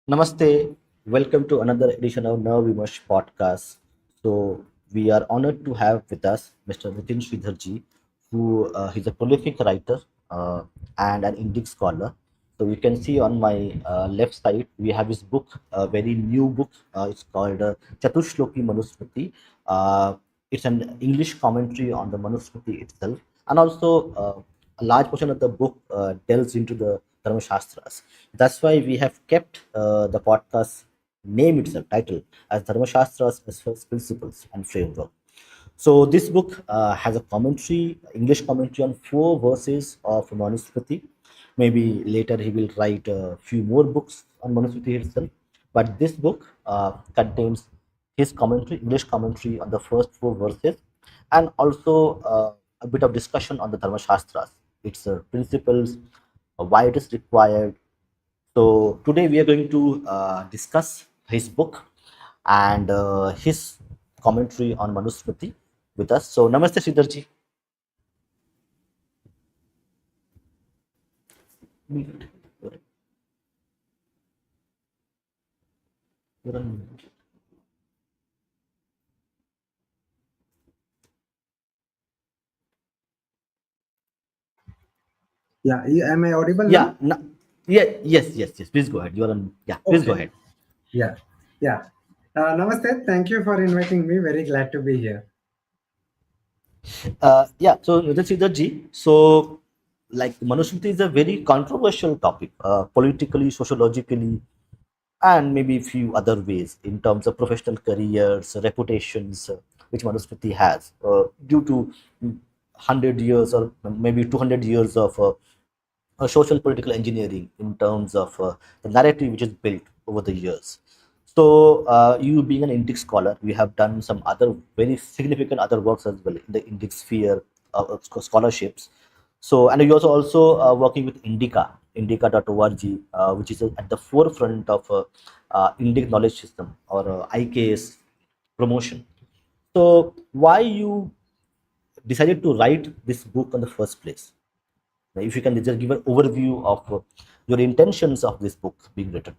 Namaste. Welcome to another edition of Navvimash podcast. So we are honored to have with us Mr. NITHIN SRIDHAR, who is a prolific writer and an Indic scholar. So you can see on my left side we have his book, a very new book. It's called Chatuh Shloki MANUSMRITI. It's an English commentary on the Manusmriti itself, and also a large portion of the book delves into the Dharmashâstras. That's why we have kept the podcast name itself, title, as Dharmashâstras as first principles and framework. So this book has a commentary, English commentary on 4 verses of Manusmriti. Maybe later he will write a few more books on Manusmriti itself. But this book contains his commentary, English commentary on the first 4 verses, and also a bit of discussion on the Dharmashastras, its principles, why it is required. So today we are going to discuss his book and his commentary on Manusmriti with us. So Namaste Sridharji. Yeah, am I audible Yeah, now? yes. Please go ahead. You are on. Yeah, please go Okay. ahead. Yeah, yeah. Namaste. Thank you for inviting me. Very glad to be here. Yeah, so Nithin Sridharji, so like Manusmriti is a very controversial topic, politically, sociologically, and maybe a few other ways in terms of professional careers, reputations, which Manusmriti has due to 100 years or maybe 200 years of social political engineering in terms of the narrative which is built over the years. So, you being an Indic scholar, we have done some other very significant other works as well in the Indic sphere of scholarships. So, and you also working with Indica.org, which is at the forefront of Indic knowledge system or IKS promotion. So, why you decided to write this book in the first place? If you can just give an overview of your intentions of this book being written.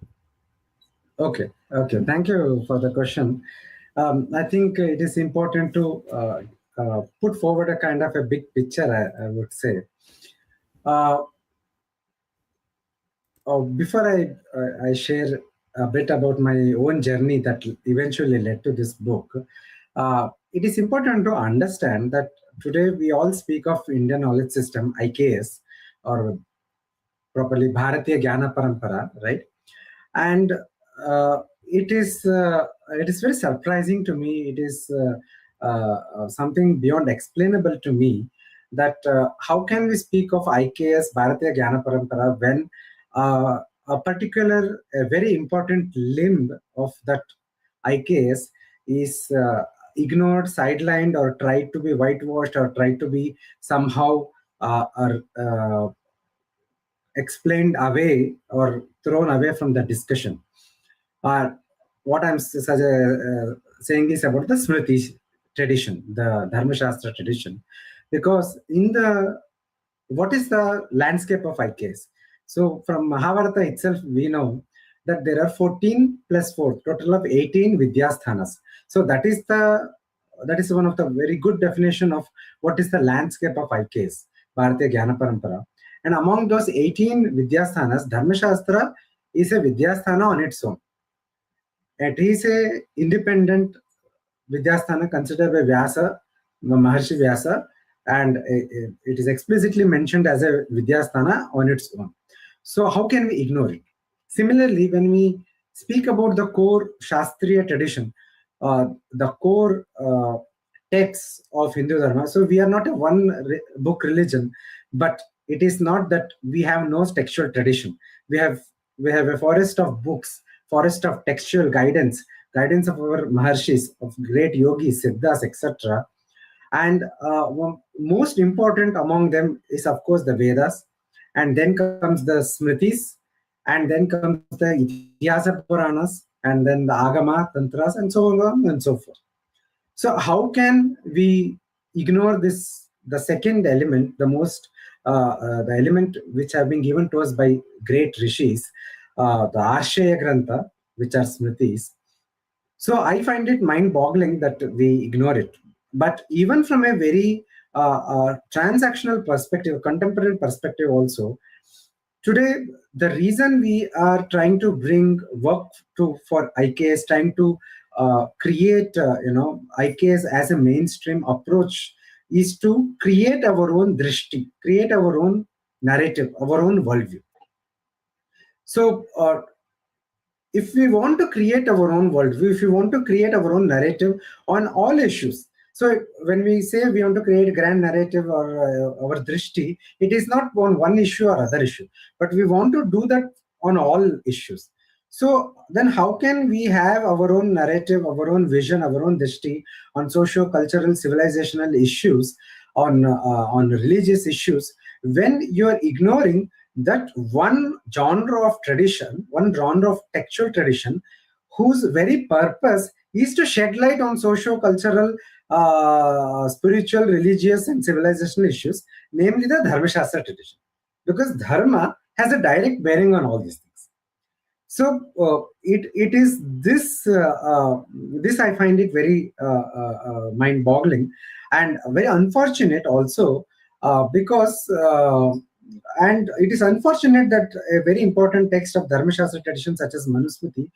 Okay. Okay. Thank you for the question. I think it is important to put forward a kind of a big picture, I would say. Uh, Before I share a bit about my own journey that eventually led to this book, it is important to understand that today we all speak of Indian knowledge system, IKS, or properly Bharatiya Jnana Parampara, right? And it is very surprising to me. It is something beyond explainable to me that how can we speak of IKS Bharatiya Jnana Parampara when a particular, a very important limb of that IKS is ignored, sidelined, or tried to be whitewashed, or tried to be somehow or explained away or thrown away from the discussion. Uh, what saying is about the Smriti tradition, the Dharmashâstra tradition, because in the what is the landscape of IKS? So from Mahabharata itself, we know that there are 14 plus 4, total of 18 Vidyasthanas. So that is one of the very good definition of what is the landscape of IKS, Bharatiya Jnana Parampara. And among those 18 Vidyasthanas, Dharmashastra is a Vidyasthana on its own. It is a independent Vidyasthana considered by Vyasa, Maharshi Vyasa, and it is explicitly mentioned as a Vidyasthana on its own. So how can we ignore it? Similarly, when we speak about the core Shastriya tradition, the core texts of Hindu Dharma, so we are not a book religion, but it is not that we have no textual tradition. We have a forest of books, forest of textual guidance of our Maharshis, of great yogis, siddhas, etc. And most important among them is, of course, the Vedas, and then comes the Smritis, and then comes the Itihasa Puranas, and then the Agama, Tantras, and so on and so forth. So, how can we ignore this? The second element, the element which have been given to us by great rishis, the Arshaya Grantha, which are Smritis. So I find it mind-boggling that we ignore it. But even from a very transactional perspective, contemporary perspective also, today the reason we are trying to bring work to for IKS, trying to create IKS as a mainstream approach, is to create our own drishti, create our own narrative, our own worldview. So if we want to create our own worldview, if we want to create our own narrative on all issues, so when we say we want to create a grand narrative or our drishti, it is not on one issue or other issue, but we want to do that on all issues. So then how can we have our own narrative, our own vision, our own drishti on socio-cultural, civilizational issues, on religious issues, when you are ignoring that one genre of tradition, one genre of textual tradition, whose very purpose is to shed light on socio-cultural, spiritual, religious, and civilizational issues, namely the Dharmashâstra tradition. Because Dharma has a direct bearing on all these things. So it is this this I find it very mind-boggling and very unfortunate also, because and it is unfortunate that a very important text of Dharmashâstra tradition such as MANUSMRITI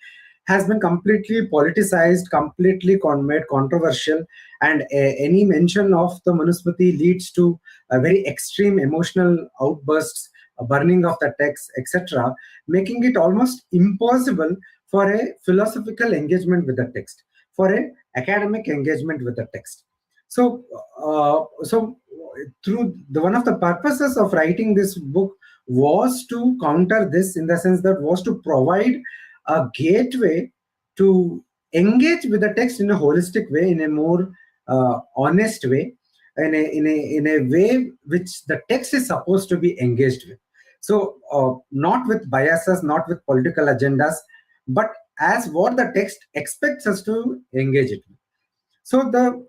has been completely politicized, completely made controversial, and any mention of the MANUSMRITI leads to a very extreme emotional outbursts, a burning of the text, etc., making it almost impossible for a philosophical engagement with the text, for a academic engagement with the text. So, through one of the purposes of writing this book was to counter this, in the sense that was to provide a gateway to engage with the text in a holistic way, in a more honest way, in a way which the text is supposed to be engaged with. So not with biases, not with political agendas, but as what the text expects us to engage it with. So the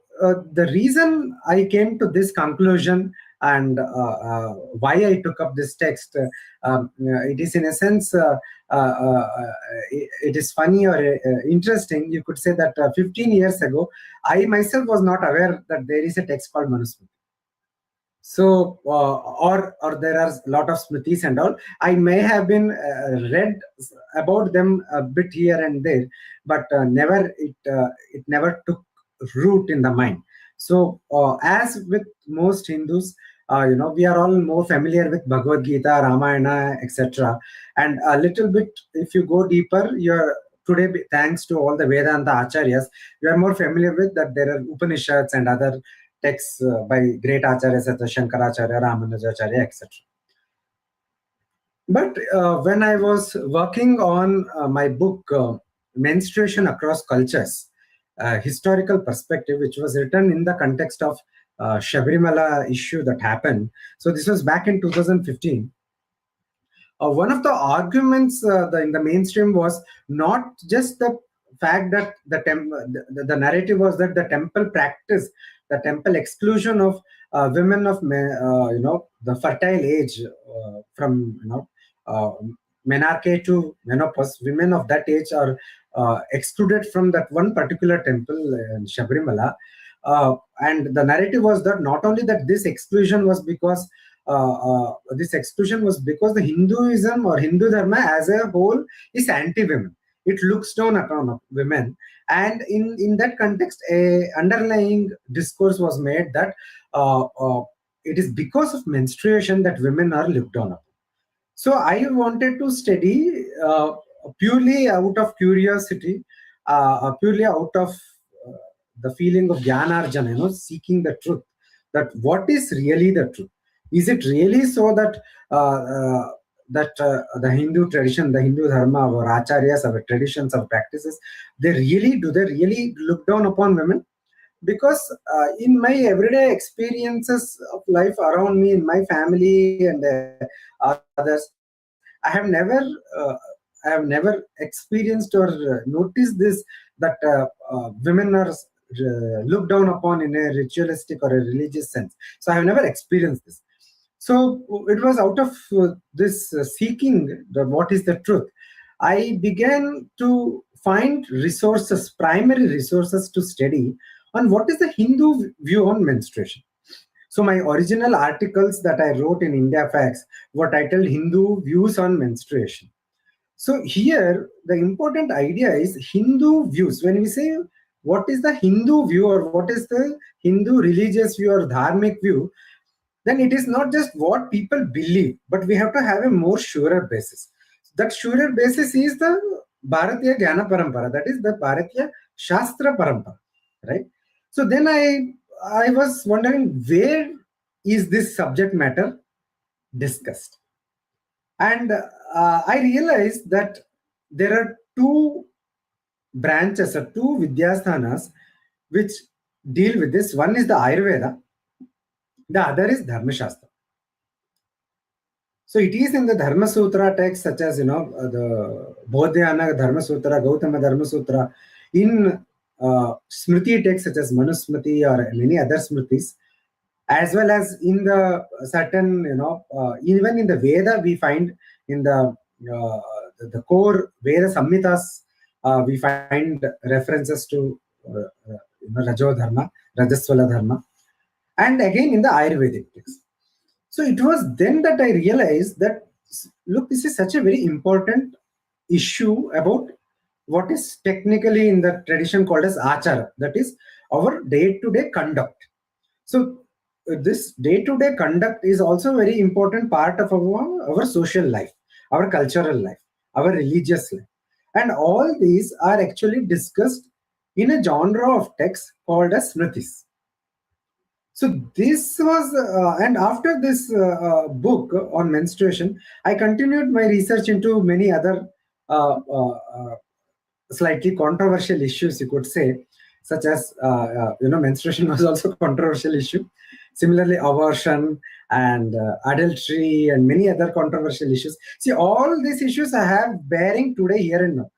reason I came to this conclusion, and why I took up this text, it is in a sense, it is funny or interesting. You could say that 15 years ago, I myself was not aware that there is a text called Manusmriti. So or there are a lot of smritis and all. I may have been read about them a bit here and there, but it never took root in the mind. So as with most Hindus, we are all more familiar with Bhagavad Gita, Ramayana, etc. And a little bit, if you go deeper, you're today, thanks to all the Vedanta acharyas, you are more familiar with that there are Upanishads and other texts by great acharyas such as Shankaracharya, Ramanujacharya, etc. But when I was working on my book, Menstruation Across Cultures, historical perspective, which was written in the context of Shabarimala issue that happened. So this was back in 2015. One of the arguments in the mainstream was not just the fact that the narrative was that the temple practice, the temple exclusion of women of the fertile age, from menarche to menopause, women of that age are excluded from that one particular temple in Shabarimala. And the narrative was that not only that this exclusion was because the Hinduism or Hindu Dharma as a whole is anti-women. It looks down upon women. And in that context, a underlying discourse was made that it is because of menstruation that women are looked down upon. So I wanted to study purely out of curiosity, purely out of the feeling of Jnanarjana, seeking the truth, that what is really the truth. Is it really so that the Hindu tradition, the Hindu Dharma, our acharyas, our traditions, our practices, do they really look down upon women? Because in my everyday experiences of life around me, in my family and others, I have never experienced or noticed this, that women are looked down upon in a ritualistic or a religious sense. So I have never experienced this. So it was out of this seeking what is the truth. I began to find resources, primary resources to study on what is the Hindu view on menstruation. So my original articles that I wrote in India Facts were titled Hindu Views on Menstruation. So here, the important idea is Hindu views. When we say what is the Hindu view or what is the Hindu religious view or dharmic view, then it is not just what people believe, but we have to have a more surer basis. That surer basis is the Bharatiya Jnana Parampara, that is the Bharatiya Shastra Parampara, right? So then I was wondering, where is this subject matter discussed? And I realized that there are two branches or two Vidyasthanas which deal with this. One is the Ayurveda, the other is Dharmashâstra. So it is in the Dharma Sutra text, such as the Bodhyana Dharma Sutra, Gautama Dharma Sutra, in Smriti texts such as Manusmriti or many other Smritis, as well as in the certain, even in the Veda, we find in the core Veda Samhitas, we find references to Rajo Dharma, Rajaswala Dharma, and again in the Ayurvedic text. So it was then that I realized that, look, this is such a very important issue about what is technically in the tradition called as achara, that is our day-to-day conduct. So this day-to-day conduct is also a very important part of our social life, our cultural life, our religious life. And all these are actually discussed in a genre of text called as Smritis. So this was, and after this book on menstruation, I continued my research into many other slightly controversial issues, you could say, such as menstruation was also a controversial issue. Similarly, abortion and adultery and many other controversial issues. See, all these issues I have bearing today, here and now.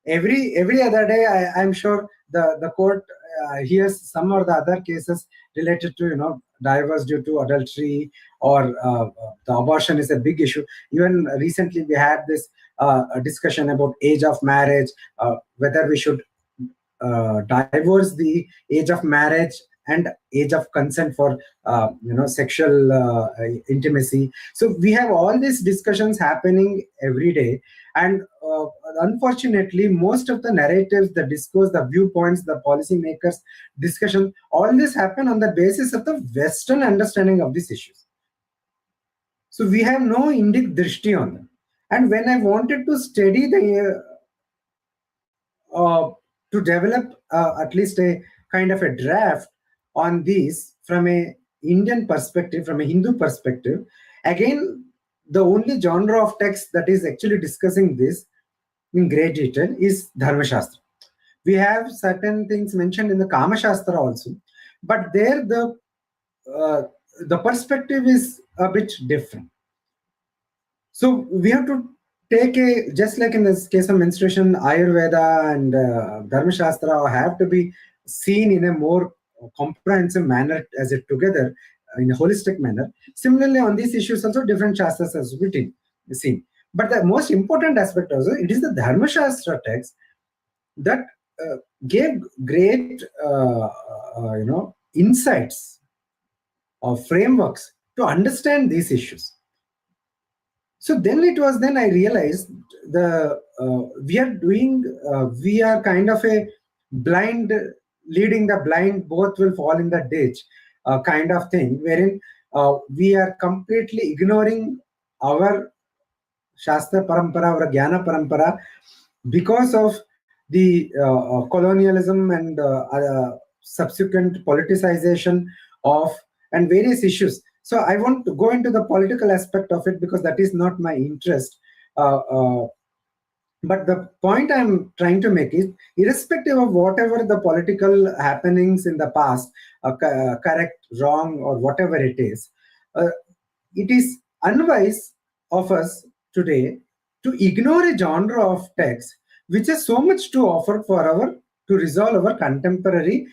Every other day, I'm sure the court hears some or the other cases related to divorce due to adultery, or the abortion is a big issue. Even recently, we had this discussion about age of marriage, whether we should divorce the age of marriage and age of consent for sexual intimacy. So we have all these discussions happening every day, and unfortunately, most of the narratives, the discourse, the viewpoints, the policymakers discussion, all this happen on the basis of the Western understanding of these issues. So we have no Indic drishti on them. And when I wanted to study to develop at least a kind of a draft on these from a Indian perspective, from a Hindu perspective, again, the only genre of text that is actually discussing this in great detail is Dharmashâstra. We have certain things mentioned in the Kamashastra also, but there the perspective is a bit different. So we have to take just like in this case of menstruation, Ayurveda and Dharmashastra have to be seen in a more comprehensive manner as it together, in a holistic manner. Similarly, on these issues also different shastras has been seen. But the most important aspect also, it is the Dharmashastra text that gave great insights or frameworks to understand these issues. So then I realized we are kind of a blind, leading the blind, both will fall in the ditch kind of thing, wherein we are completely ignoring our Shastra Parampara, our Jnana Parampara, because of the colonialism and subsequent politicization of and various issues. So I want to go into the political aspect of it because that is not my interest. But the point I'm trying to make is, irrespective of whatever the political happenings in the past, correct, wrong, or whatever it is unwise of us today to ignore a genre of text which has so much to offer to resolve our contemporary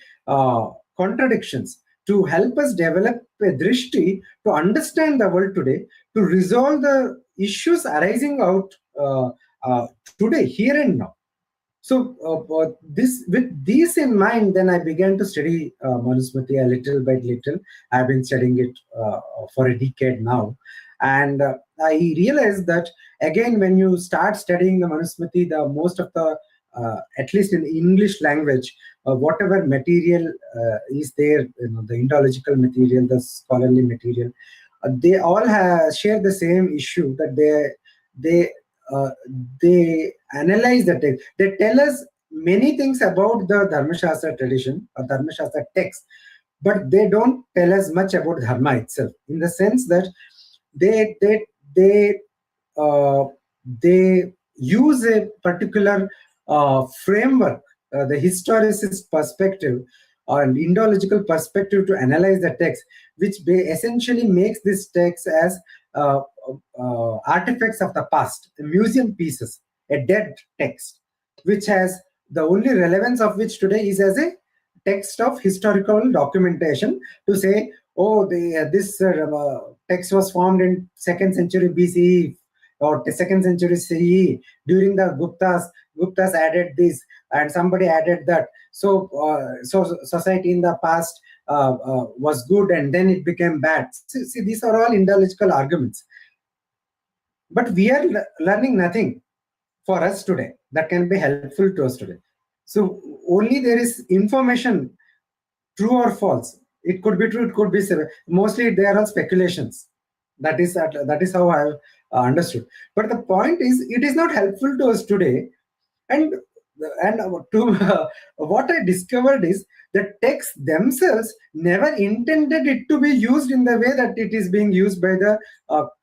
contradictions, to help us develop a drishti to understand the world today, to resolve the issues arising out today, here and now. So with these in mind, then I began to study Manusmriti a little by little. I've been studying it for a decade now, and I realized that again, when you start studying the Manusmriti, the most of the at least in the English language, whatever material is there, the Indological material, the scholarly material, they all share the same issue, that they uh, they analyze the text. They tell us many things about the Dharmashâstra tradition or Dharmashâstra text, but they don't tell us much about Dharma itself, in the sense that they they they uh, they use a particular framework, the historicist perspective or an Indological perspective, to analyze the text, which essentially makes this text as uh, artifacts of the past, museum pieces, a dead text, which has the only relevance of which today is as a text of historical documentation, to say, oh, this text was formed in 2nd century BCE or the 2nd century CE. During the Guptas added this and somebody added that. So society in the past was good and then it became bad. See, these are all Indological arguments. But we are learning nothing for us today that can be helpful to us today. So only there is information, true or false. It could be true, it could be mostly there are speculations. That is how I have understood. But the point is, it is not helpful to us today. And what I discovered is the texts themselves never intended it to be used in the way that it is being used by the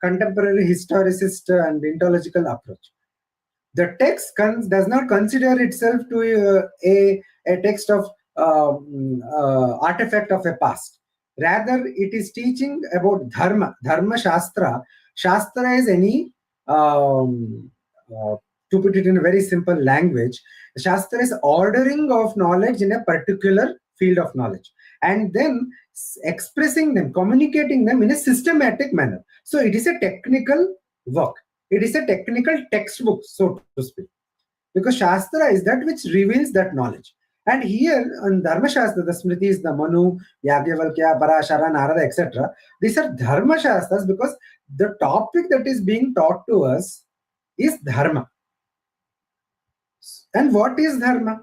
contemporary historicist and Indological approach. The text does not consider itself to a text of artifact of a past. Rather, it is teaching about dharma. Dharmashâstra. Shastra is any, to put it in a very simple language, Shastra is ordering of knowledge in a particular field of knowledge, and then expressing them, communicating them in a systematic manner. So it is a technical work. It is a technical textbook, so to speak, because Shastra is that which reveals that knowledge. And here in Dharmashastra, the Smritis, the Manu, Yagyavalkya, Parashara, Narada, etc., these are Dharma Shastras because the topic that is being taught to us is Dharma. And what is Dharma?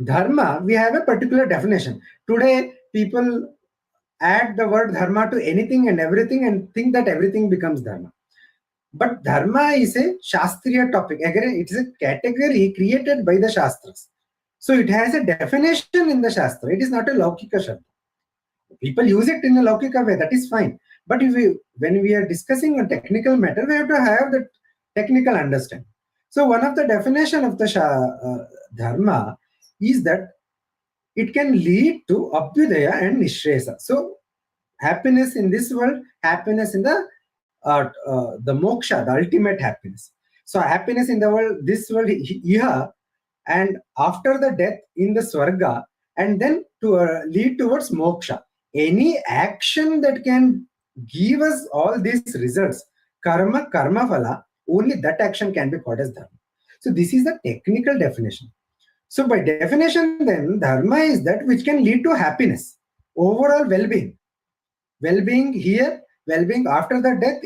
Dharma, we have a particular definition. Today, people add the word Dharma to anything and everything and think that everything becomes Dharma. But Dharma is a Shastriya topic. Again, it is a category created by the Shastras. So it has a definition in the Shastra. It is not a Laukika Shabda. People use it in a Laukika way, that is fine. But when we are discussing a technical matter, we have to have the technical understanding. So one of the definition of the Dharma is that it can lead to Abhyudaya and Nishresa. So happiness in this world, happiness in the moksha, the ultimate happiness. So happiness in the world, this world, iha, and after the death in the swarga, and then to lead towards moksha. Any action that can give us all these results, karma phala, only that action can be called as dharma. So this is the technical definition. So by definition then, dharma is that which can lead to happiness, overall well-being. Well-being here, well-being after the death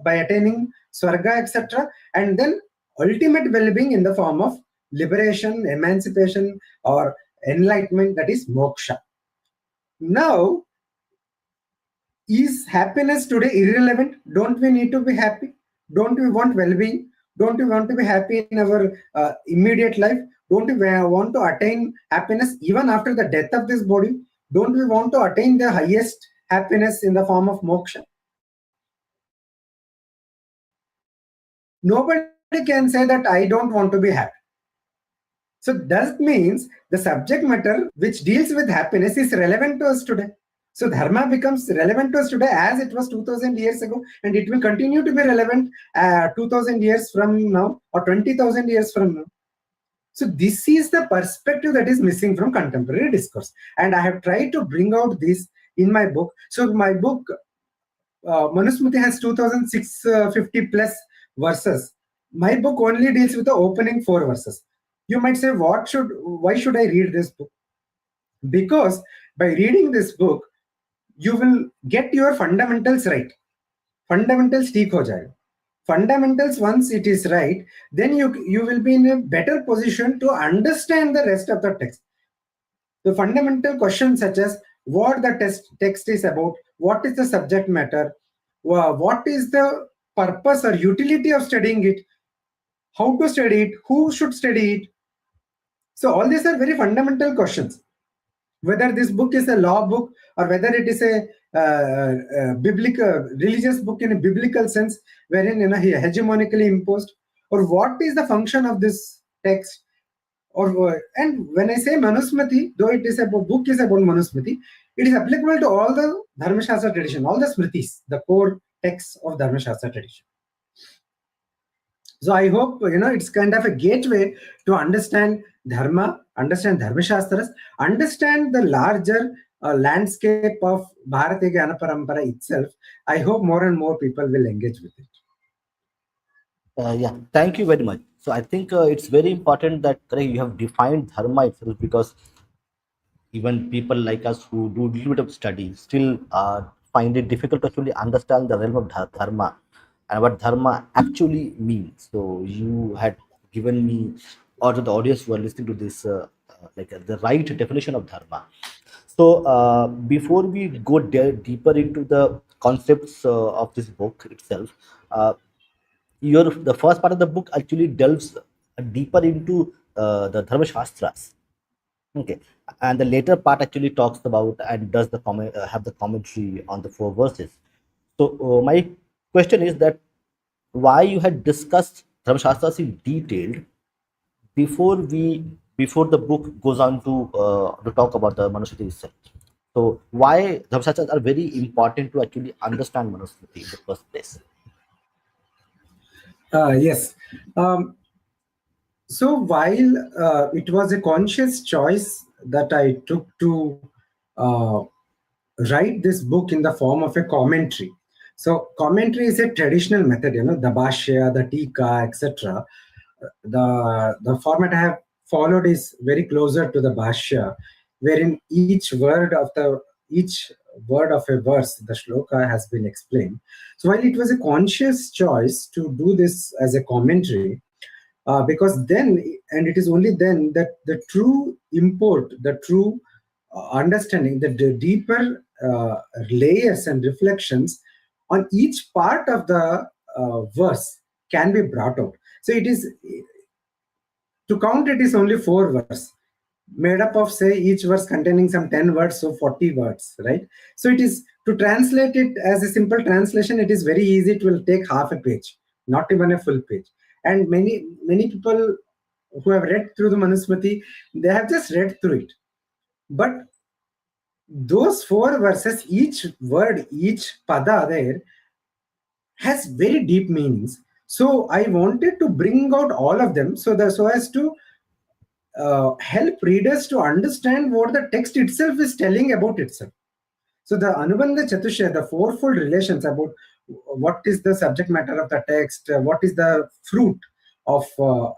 by attaining swarga, etc., and then ultimate well-being in the form of liberation, emancipation, or enlightenment, that is moksha. Now, is happiness today irrelevant? Don't we need to be happy? Don't we want well-being? Don't we want to be happy in our immediate life? Don't we want to attain happiness even after the death of this body? Don't we want to attain the highest happiness in the form of moksha? Nobody can say that I don't want to be happy. So that means the subject matter which deals with happiness is relevant to us today. So dharma becomes relevant to us today as it was 2000 years ago, and it will continue to be relevant 2000 years from now or 20,000 years from now. So this is the perspective that is missing from contemporary discourse. And I have tried to bring out this in my book. So my book, Manusmriti, has 2,650 plus verses. My book only deals with the opening 4 verses. You might say, why should I read this book? Because by reading this book, you will get your fundamentals right. Fundamentals ठीक हो जाएगा. Fundamentals, once it is right, then you will be in a better position to understand the rest of the text. The fundamental questions such as what the text is about, what is the subject matter, what is the purpose or utility of studying it, how to study it, who should study it. So all these are very fundamental questions. Whether this book is a law book or whether it is a biblical religious book in a biblical sense, wherein hegemonically imposed, or what is the function of this text, or and when I say Manusmriti, though it is a book is about Manusmriti, it is applicable to all the Dharmashâstra tradition, all the Smritis, the core texts of Dharmashâstra tradition. So I hope it's kind of a gateway to understand Dharma, understand Dharmashastras, understand the larger landscape of Bharatiya Jnana Parampara itself. I hope more and more people will engage with it. Yeah, thank you very much. So I think it's very important that you have defined dharma itself, because even people like us who do a little bit of study still find it difficult to actually understand the realm of dharma and what dharma actually means. So you had given me, or to the audience who are listening to this, the right definition of dharma. So before we go deeper into the concepts of this book itself, the first part of the book actually delves deeper into the Dharma Shastras. Okay, and the later part actually talks about and does the comment have the commentary on the 4 verses. So my question is that why you had discussed Dharma Shastras in detail before before the book goes on to talk about the Manusmriti itself. So why Dharma Shastras are very important to actually understand Manusmriti in the first place. Yes. So while it was a conscious choice that I took to uh, write this book in the form of a commentary. So commentary is a traditional method, the Bhashya, the Tika, etc. The format I have followed is very closer to the Bhashya, wherein each word of a verse, the shloka, has been explained. So while it was a conscious choice to do this as a commentary, because then, and it is only then, that the true import, the true understanding, the deeper layers and reflections on each part of the verse can be brought out. So it is, to count it is only 4 verses, made up of, say, each verse containing some 10 words, so 40 words, right? So it is, to translate it as a simple translation, it is very easy. It will take half a page, not even a full page. And many people who have read through the Manusmriti, they have just read through it. But those 4 verses, each word, each pada there has very deep meanings. So I wanted to bring out all of them, so as to help readers to understand what the text itself is telling about itself. So the Anubandha Chatusha, the fourfold relations about what is the subject matter of the text, what is the fruit of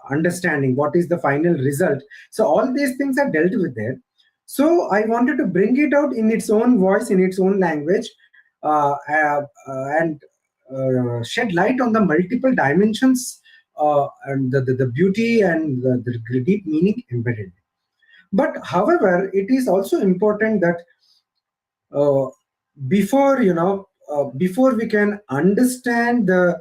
understanding, what is the final result. So all these things are dealt with there. So I wanted to bring it out in its own voice, in its own language, and shed light on the multiple dimensions and the beauty and the deep meaning embedded. But however, it is also important that uh, before we can understand the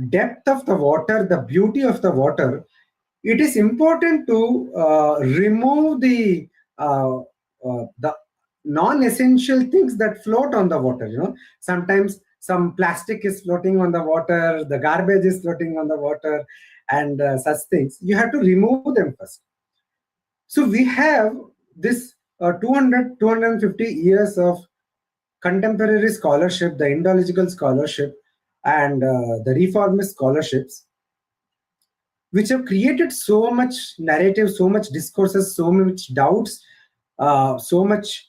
depth of the water, the beauty of the water, it is important to remove the non-essential things that float on the water. Sometimes some plastic is floating on the water, the garbage is floating on the water, and such things. You have to remove them first. So we have this 250 years of contemporary scholarship, the Indological scholarship, and the reformist scholarships, which have created so much narrative, so much discourses, so much doubts, so much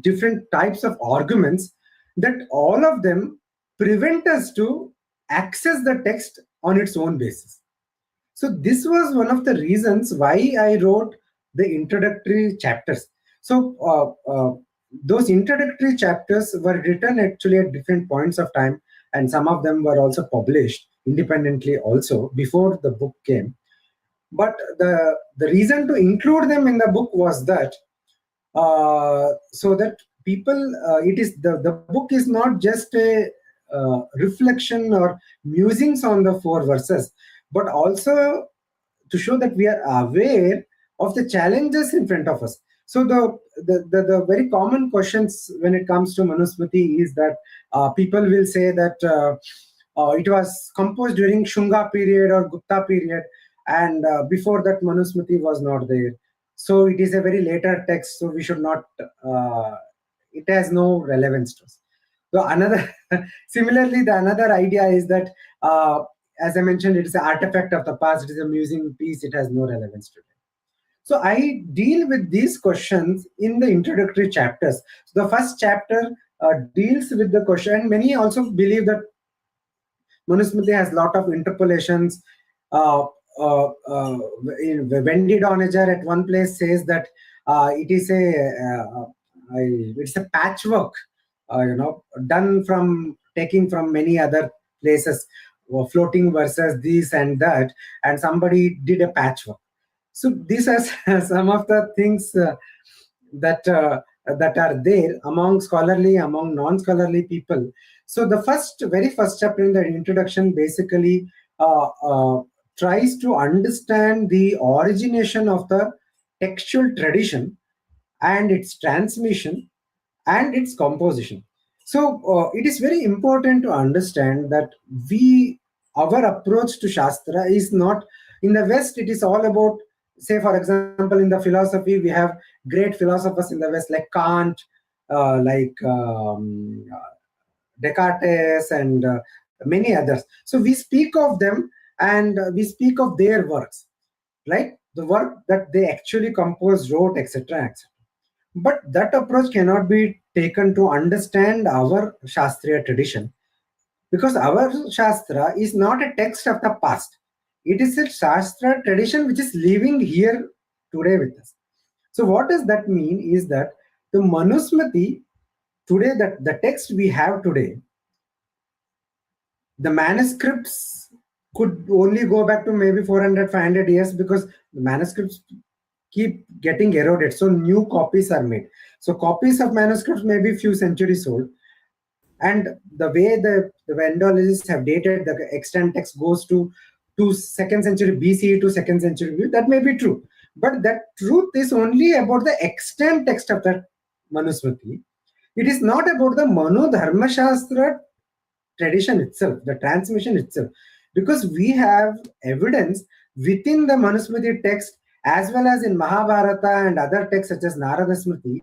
different types of arguments, that all of them prevent us to access the text on its own basis. So this was one of the reasons why I wrote the introductory chapters. So those introductory chapters were written actually at different points of time, and some of them were also published independently also before the book came. But the reason to include them in the book was that so that people, it is the book is not just a reflection or musings on the four verses, but also to show that we are aware of the challenges in front of us. So the very common questions when it comes to Manusmriti is that people will say that it was composed during Shunga period or Gupta period, and before that Manusmriti was not there. So it is a very later text, so we should not, it has no relevance to us. So another, similarly, the another idea is that, as I mentioned, it is an artifact of the past, it is a musing piece, it has no relevance today. So I deal with these questions in the introductory chapters. So the first chapter deals with the question. Many also believe that Manusmriti has a lot of interpolations. Uh, Wendy Doniger at one place says that it is it's a patchwork, done from taking from many other places, floating verses, this and that, and somebody did a patchwork. So these are some of the things that are there among scholarly, among non-scholarly people. So the very first chapter in the introduction basically tries to understand the origination of the textual tradition and its transmission and its composition. So it is very important to understand that our approach to Shastra is not, in the West, it is all about, say, for example, in the philosophy, we have great philosophers in the West like Kant, like Descartes, and many others. So we speak of them and we speak of their works, like the work that they actually composed, wrote, etc., etc. But that approach cannot be taken to understand our Shastriya tradition, because our Shastra is not a text of the past. It is a Shastra tradition which is living here today with us. So what does that mean is that the Manusmriti today, that the text we have today, the manuscripts could only go back to maybe 400, 500 years, because the manuscripts keep getting eroded. So new copies are made. So copies of manuscripts may be few centuries old. And the way the Vendologists have dated the extant text goes to 2nd century BCE to 2nd century BCE, that may be true. But that truth is only about the extant text of that Manusmriti. It is not about the Manu Dharmashâstra tradition itself, the transmission itself, because we have evidence within the Manusmriti text as well as in Mahabharata and other texts such as Narada Smriti,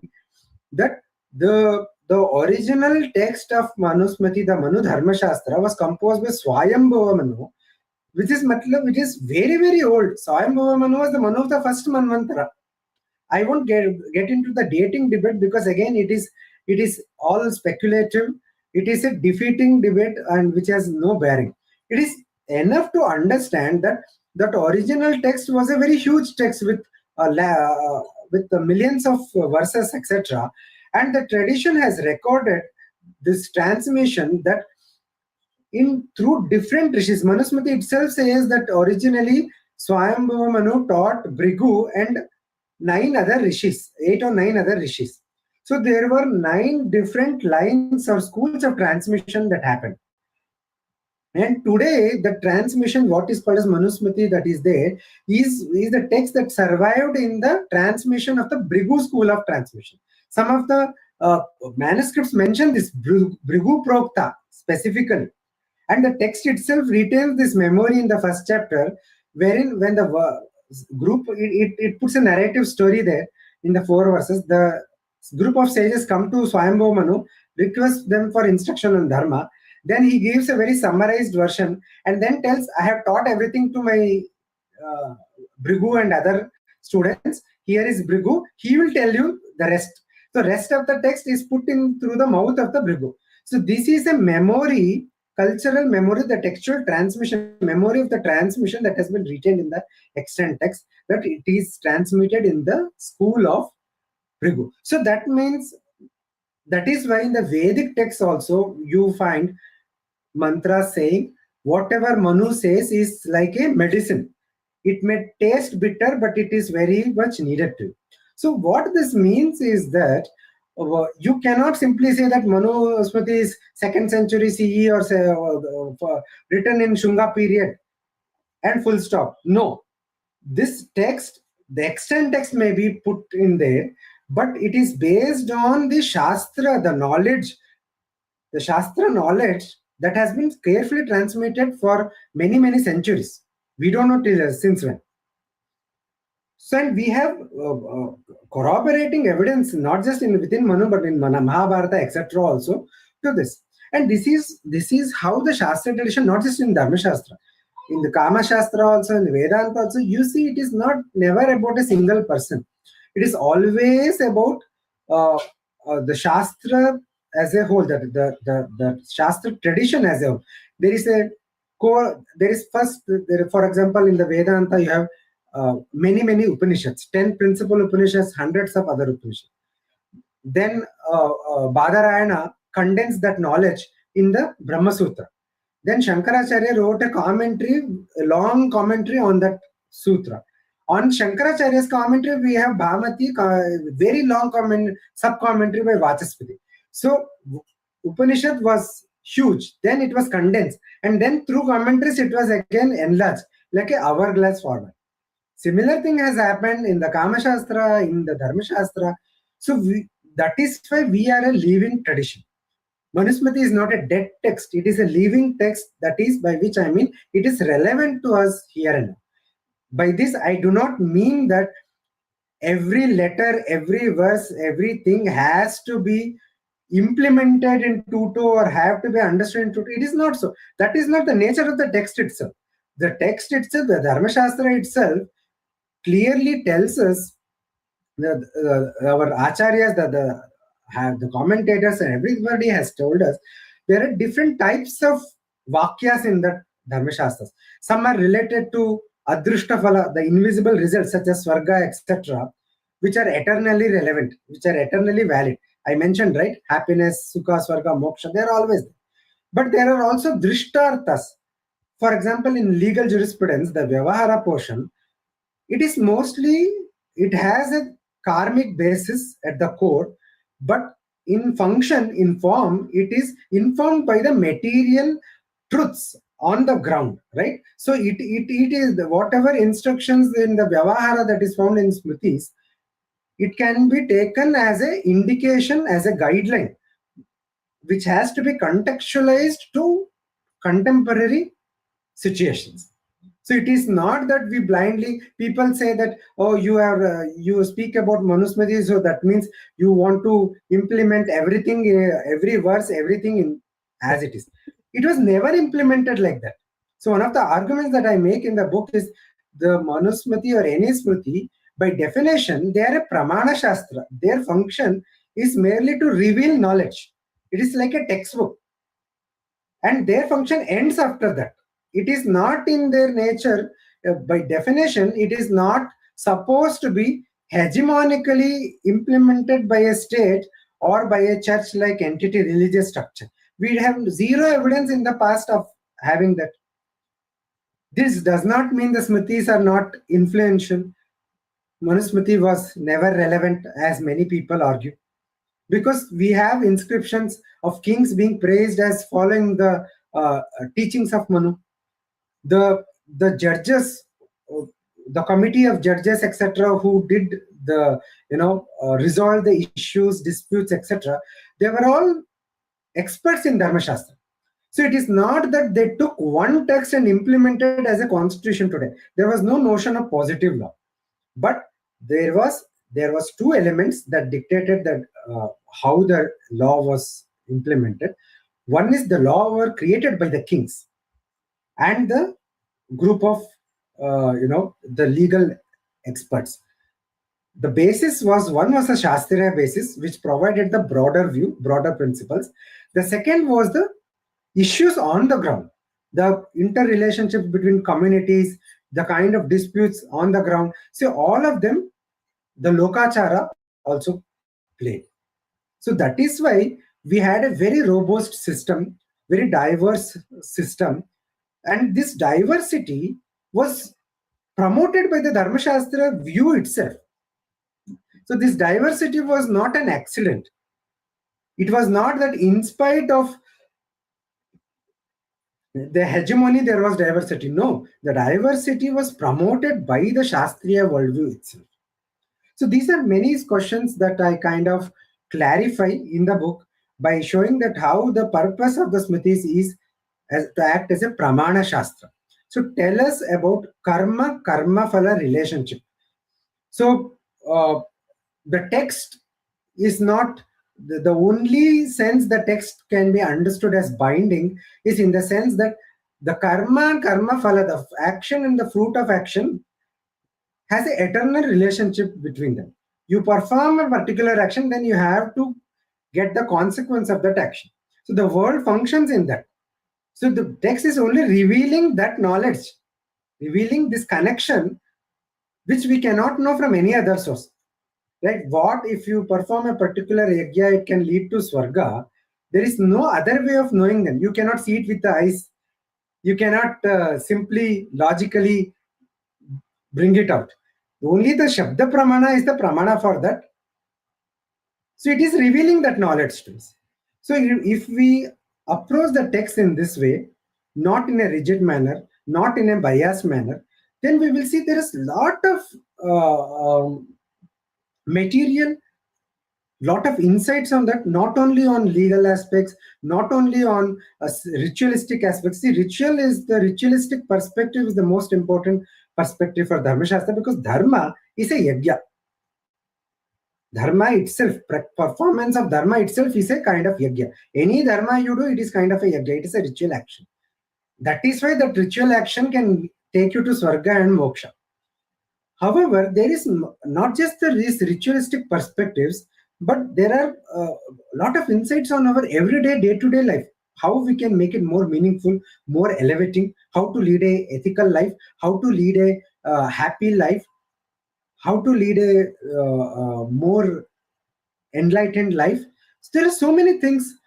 that the original text of Manusmriti, the Manu Dharmashâstra, was composed by Swayambhava Manu, which is very, very old. Swayambhava Manu was the Manu of the first Manvantara. I won't get into the dating debate, because again it is all speculative. It is a defeating debate and which has no bearing. It is enough to understand that that original text was a very huge text with millions of verses, etc. And the tradition has recorded this transmission that through different rishis. Manusmriti itself says that originally Swayambhava Manu taught Bhrigu and 9 other rishis, 8 or 9 other rishis. So there were 9 different lines or schools of transmission that happened. And today, the transmission, what is called as Manusmriti, that is there, is the text that survived in the transmission of the Bhrigu school of transmission. Some of the manuscripts mention this Bhrigu Prokta specifically. And the text itself retains this memory in the first chapter, wherein when the group, it puts a narrative story there in the 4 verses. The group of sages come to Swayambhava Manu, request them for instruction on Dharma. Then he gives a very summarized version and then tells, I have taught everything to my Bhrigu and other students. Here is Bhrigu. He will tell you the rest. So rest of the text is put in through the mouth of the Bhrigu. So this is a memory cultural memory, the textual transmission, memory of the transmission that has been retained in the extant text, that it is transmitted in the school of Bhrigu. So that means, that is why in the Vedic text also you find mantras saying whatever Manu says is like a medicine. It may taste bitter, but it is very much needed to. So what this means is that you cannot simply say that Manusmriti is 2nd century CE or say, written in Shunga period and full stop. No, this text, the extant text may be put in there, but it is based on the Shastra, the knowledge, the Shastra knowledge that has been carefully transmitted for many, many centuries. We don't know till since when. So, and we have corroborating evidence, not just within Manu, but in Mahabharata, etc. also to this. And this is how the Shastra tradition, not just in Dharmashâstra, in the Kama Shastra also, in the Vedanta also, you see it is not never about a single person. It is always about the Shastra as a whole, the Shastra tradition as a whole. There is a core, there is first, for example, in the Vedanta, you have many Upanishads, 10 principal Upanishads, hundreds of other Upanishads. Then Badarayana condensed that knowledge in the Brahma Sutra. Then Shankaracharya wrote a long commentary on that sutra. On Shankaracharya's commentary, we have Bhamati, very long sub-commentary by Vachaspati. So Upanishad was huge. Then it was condensed. And then through commentaries, it was again enlarged, like an hourglass format. Similar thing has happened in the Kama Shastra, in the Dharmashâstra. So that is why we are a living tradition. Manusmriti is not a dead text. It is a living text. That is by which I mean it is relevant to us here and now. By this, I do not mean that every letter, every verse, everything has to be implemented in tutu or have to be understood in tutu. It is not so. That is not the nature of the text itself. The text itself, the Dharmashâstra itself, clearly tells us that our acharyas, the commentators and everybody has told us there are different types of vakyas in the Dharmashastras. Some are related to Adrushtaphala, the invisible results such as Swarga, etc., which are eternally relevant, which are eternally valid. I mentioned, right? Happiness, Sukha, Swarga, Moksha, they are always there. But there are also Drishtarthas. For example, in legal jurisprudence, the Vyavahara portion, it is mostly, it has a karmic basis at the core, but in function, in form, it is informed by the material truths on the ground, right? So it is whatever instructions in the Vyavahara that is found in Smritis, it can be taken as an indication, as a guideline, which has to be contextualized to contemporary situations. So it is not that we blindly, people say that, oh, you speak about Manusmriti, so that means you want to implement everything, every verse, everything in as it is. It was never implemented like that. So one of the arguments that I make in the book is the Manusmriti or any Smriti, by definition, they are a Pramana Shastra. Their function is merely to reveal knowledge. It is like a textbook. And their function ends after that. It is not in their nature, by definition, it is not supposed to be hegemonically implemented by a state or by a church-like entity, religious structure. We have zero evidence in the past of having that. This does not mean the Smritis are not influential. Manusmriti was never relevant, as many people argue, because we have inscriptions of kings being praised as following the teachings of Manu. The judges, the committee of judges, etc., who did the resolve the issues, disputes, etc., they were all experts in Dharmashastra. So it is not that they took one text and implemented as a constitution today. There was no notion of positive law, but there was two elements that dictated that how the law was implemented. One is the law were created by the kings and the group of the legal experts. The basis was, one was a Shastriya basis, which provided the broader view, broader principles. The second was the issues on the ground, the interrelationships between communities, the kind of disputes on the ground. So all of them, the Lokachara also played. So that is why we had a very robust system, very diverse system, and this diversity was promoted by the Dharmashastra view itself. So this diversity was not an accident. It was not that in spite of the hegemony there was diversity. No, the diversity was promoted by the Shastriya worldview itself. So these are many questions that I kind of clarify in the book by showing that how the purpose of the Smritis is to act as a Pramana Shastra. So tell us about karma phala relationship. So the text is not the only sense the text can be understood as binding is in the sense that the karma phala, the action and the fruit of action, has an eternal relationship between them. You perform a particular action, then you have to get the consequence of that action. So the world functions in that. So the text is only revealing that knowledge, revealing this connection, which we cannot know from any other source. Right? What if you perform a particular yajna, it can lead to Swarga. There is no other way of knowing them. You cannot see it with the eyes. You cannot simply logically bring it out. Only the Shabda Pramana is the Pramana for that. So it is revealing that knowledge to us. So if we approach the text in this way, not in a rigid manner, not in a biased manner, then we will see there is a lot of material, lot of insights on that, not only on legal aspects, not only on ritualistic aspects. See, the ritualistic perspective is the most important perspective for Dharmashastra, because Dharma is a yajna. Dharma itself, performance of Dharma itself is a kind of yajna. Any Dharma you do, it is kind of a yajna. It is a ritual action. That is why that ritual action can take you to Swarga and Moksha. However, there is not just these ritualistic perspectives, but there are a lot of insights on our everyday, day-to-day life. How we can make it more meaningful, more elevating, how to lead a ethical life, how to lead a happy life, how to lead a more enlightened life. So there are so many things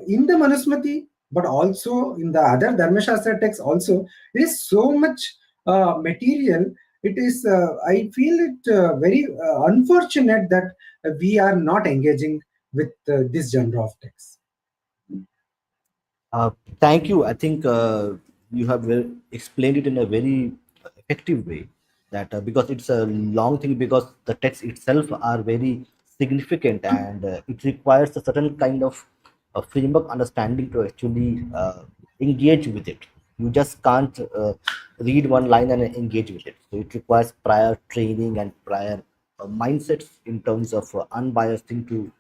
in the Manusmriti, but also in the other Dharmashastra texts also. There is so much material. It is, I feel it very unfortunate that we are not engaging with this genre of text. Uh, Thank you. I think you have explained it in a very effective way. That because it's a long thing, because the texts itself are very significant, and it requires a certain kind of framework understanding to actually engage with it. You just can't read one line and engage with it. So it requires prior training and prior mindsets in terms of unbiased thing to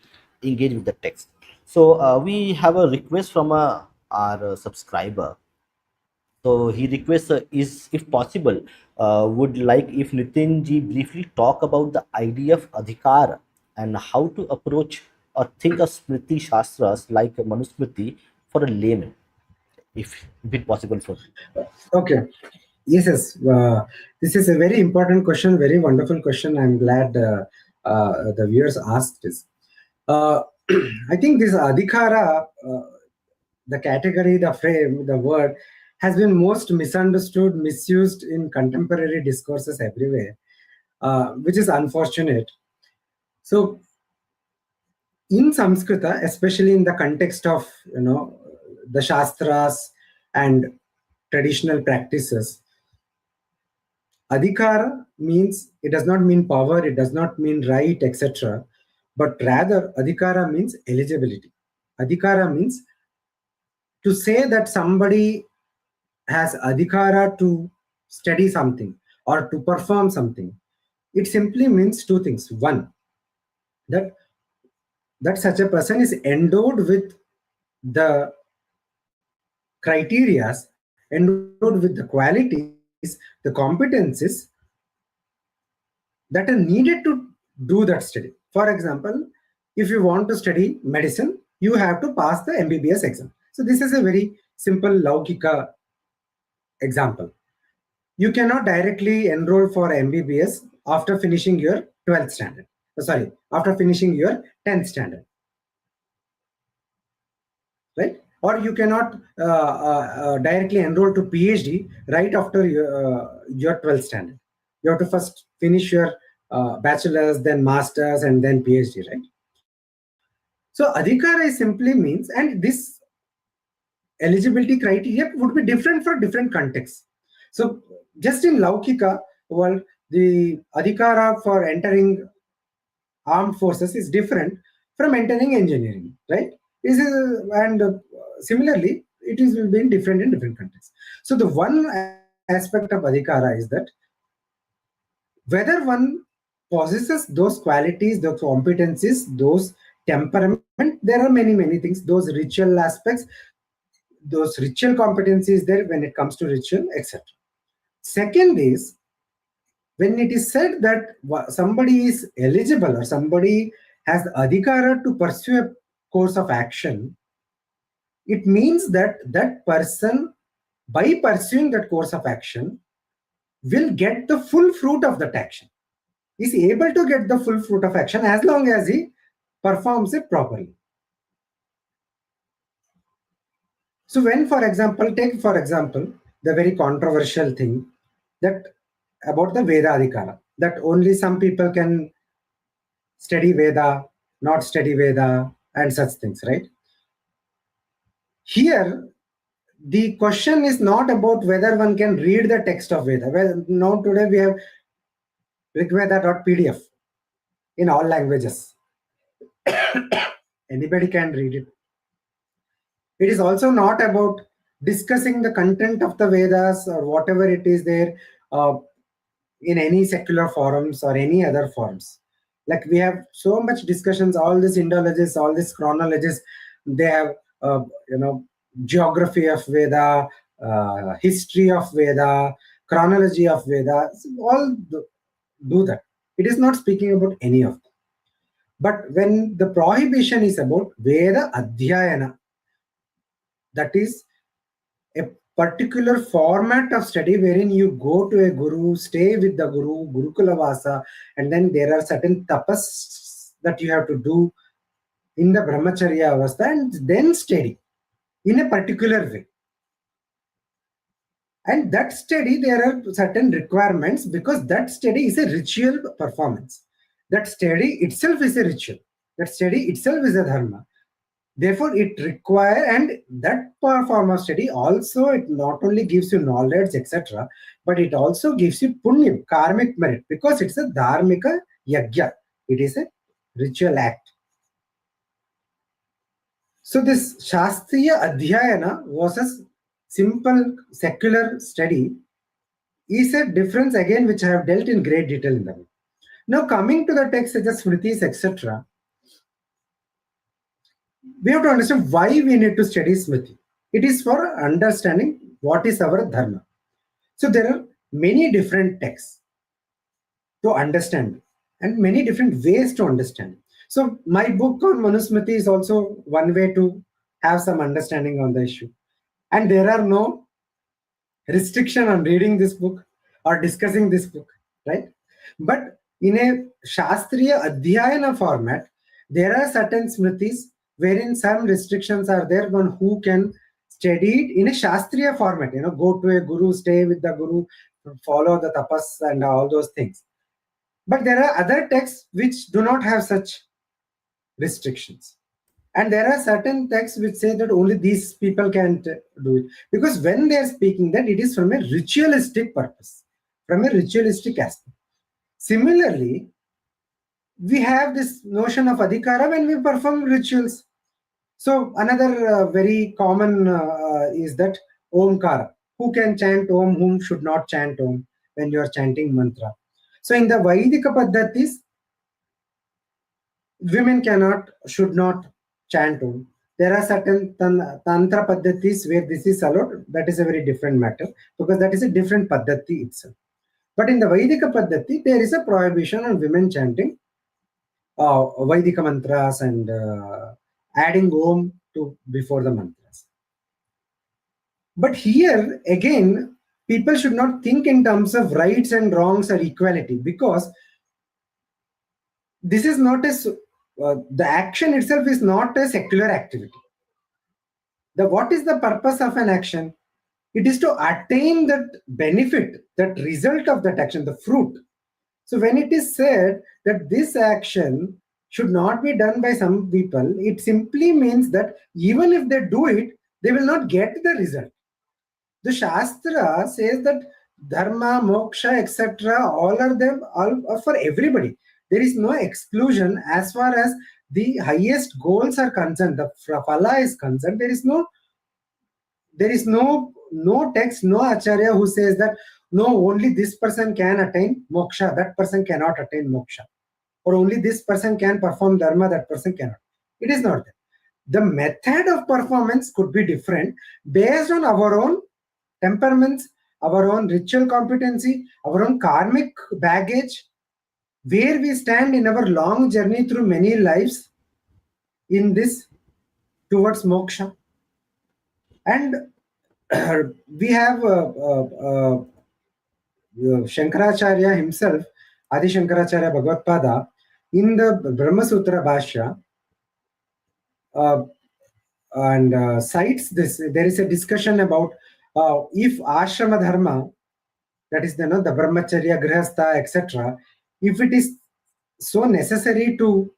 engage with the text. So we have a request from our subscriber. So he requests, is if possible, would like if Nitin ji briefly talk about the idea of adhikar and how to approach or think of Smriti Shastras like Manusmriti for a layman, if it possible for you. Okay. Yes, yes. This is a very important question, very wonderful question. I'm glad the viewers asked this. I think this adhikara, the category, the frame, the word, has been most misunderstood, misused in contemporary discourses everywhere, which is unfortunate. So, in Samskrita, especially in the context of the shastras and traditional practices, adhikara means, it does not mean power, it does not mean right, etc. But rather, adhikara means eligibility. Adhikara means to say that somebody has adhikara to study something or to perform something. It simply means two things. One, that such a person is endowed with the criterias, endowed with the qualities, the competencies that are needed to do that study. For example, if you want to study medicine, you have to pass the MBBS exam. So this is a very simple Laukika example. You cannot directly enroll for MBBS after finishing your 12th standard. Sorry, after finishing your 10th standard, right? Or you cannot directly enroll to PhD right after your 12th standard. You have to first finish your bachelor's, then master's, and then PhD, right? So adhikara simply means, and this eligibility criteria would be different for different contexts. So just in Laukika world, the adhikara for entering armed forces is different from entering engineering, right? This is, and similarly, it is will be different in different contexts. So the one aspect of adhikara is that whether one possesses those qualities, those competencies, those temperament, there are many things, those ritual aspects, those ritual competencies there when it comes to ritual, etc. Second is, when it is said that somebody is eligible or somebody has the adhikara to pursue a course of action, it means that that person, by pursuing that course of action, will get the full fruit of that action. Is able to get the full fruit of action as long as he performs it properly. So when, for example, take for example the very controversial thing that about the Veda Adhikara, that only some people can study Veda, not study Veda, and such things, right? Here, the question is not about whether one can read the text of Veda. Well, now today we have rigveda.pdf in all languages. Anybody can read it. It is also not about discussing the content of the Vedas or whatever it is there in any secular forums or any other forums. Like we have so much discussions, all these Indologists, all these chronologists, they have geography of Veda, history of Veda, chronology of Veda, all do that. It is not speaking about any of them. But when the prohibition is about Veda Adhyayana, that is a particular format of study wherein you go to a guru, stay with the guru, Gurukula Vasa, and then there are certain tapas that you have to do in the Brahmacharya Avastha and then study in a particular way. And that study, there are certain requirements because that study is a ritual performance. That study itself is a ritual. That study itself is a dharma. Therefore, it requires, and that form of study also, it not only gives you knowledge, etc., but it also gives you punyam, karmic merit, because it's a dharmika yajna. It is a ritual act. So this Shastriya Adhyayana versus simple secular study is a difference again, which I have dealt in great detail in the book. Now coming to the text such as Smritis, etc., we have to understand why we need to study Smriti. It is for understanding what is our dharma. So there are many different texts to understand and many different ways to understand. So my book on Manusmriti is also one way to have some understanding on the issue. And there are no restriction on reading this book or discussing this book, right? But in a Shastriya Adhyayana format, there are certain Smritis wherein some restrictions are there on who can study it in a Shastriya format, go to a guru, stay with the guru, follow the tapas and all those things. But there are other texts which do not have such restrictions. And there are certain texts which say that only these people can do it. Because when they are speaking that, it is from a ritualistic purpose, from a ritualistic aspect. Similarly, we have this notion of adhikara when we perform rituals. So another very common is that omkara. Who can chant om, whom should not chant om when you are chanting mantra. So in the Vaidika Paddhatis, women should not chant om. There are certain tantra paddhatis where this is allowed. That is a very different matter because that is a different paddhati itself. But in the Vaidika paddhati, there is a prohibition on women chanting Vaidika mantras and adding om to before the mantras. But here again, people should not think in terms of rights and wrongs or equality, because this is not the action itself is not a secular activity. What is the purpose of an action? It is to attain that benefit, that result of that action, the fruit. So when it is said that this action should not be done by some people, it simply means that even if they do it, they will not get the result. The Shastra says that dharma, moksha, etc., all are them, all are for everybody. There is no exclusion as far as the highest goals are concerned. The phala is concerned. There is no text, no acharya who says that no, only this person can attain moksha, that person cannot attain moksha, or only this person can perform dharma, that person cannot. It is not that. The method of performance could be different based on our own temperaments, our own ritual competency, our own karmic baggage, where we stand in our long journey through many lives in this towards moksha. And we have Shankaracharya himself, Adi Shankaracharya Bhagavad in the Brahma Sutra Bhashya, and cites this. There is a discussion about if ashrama dharma, that is the brahmacharya, grihastha, etc., if it is so necessary to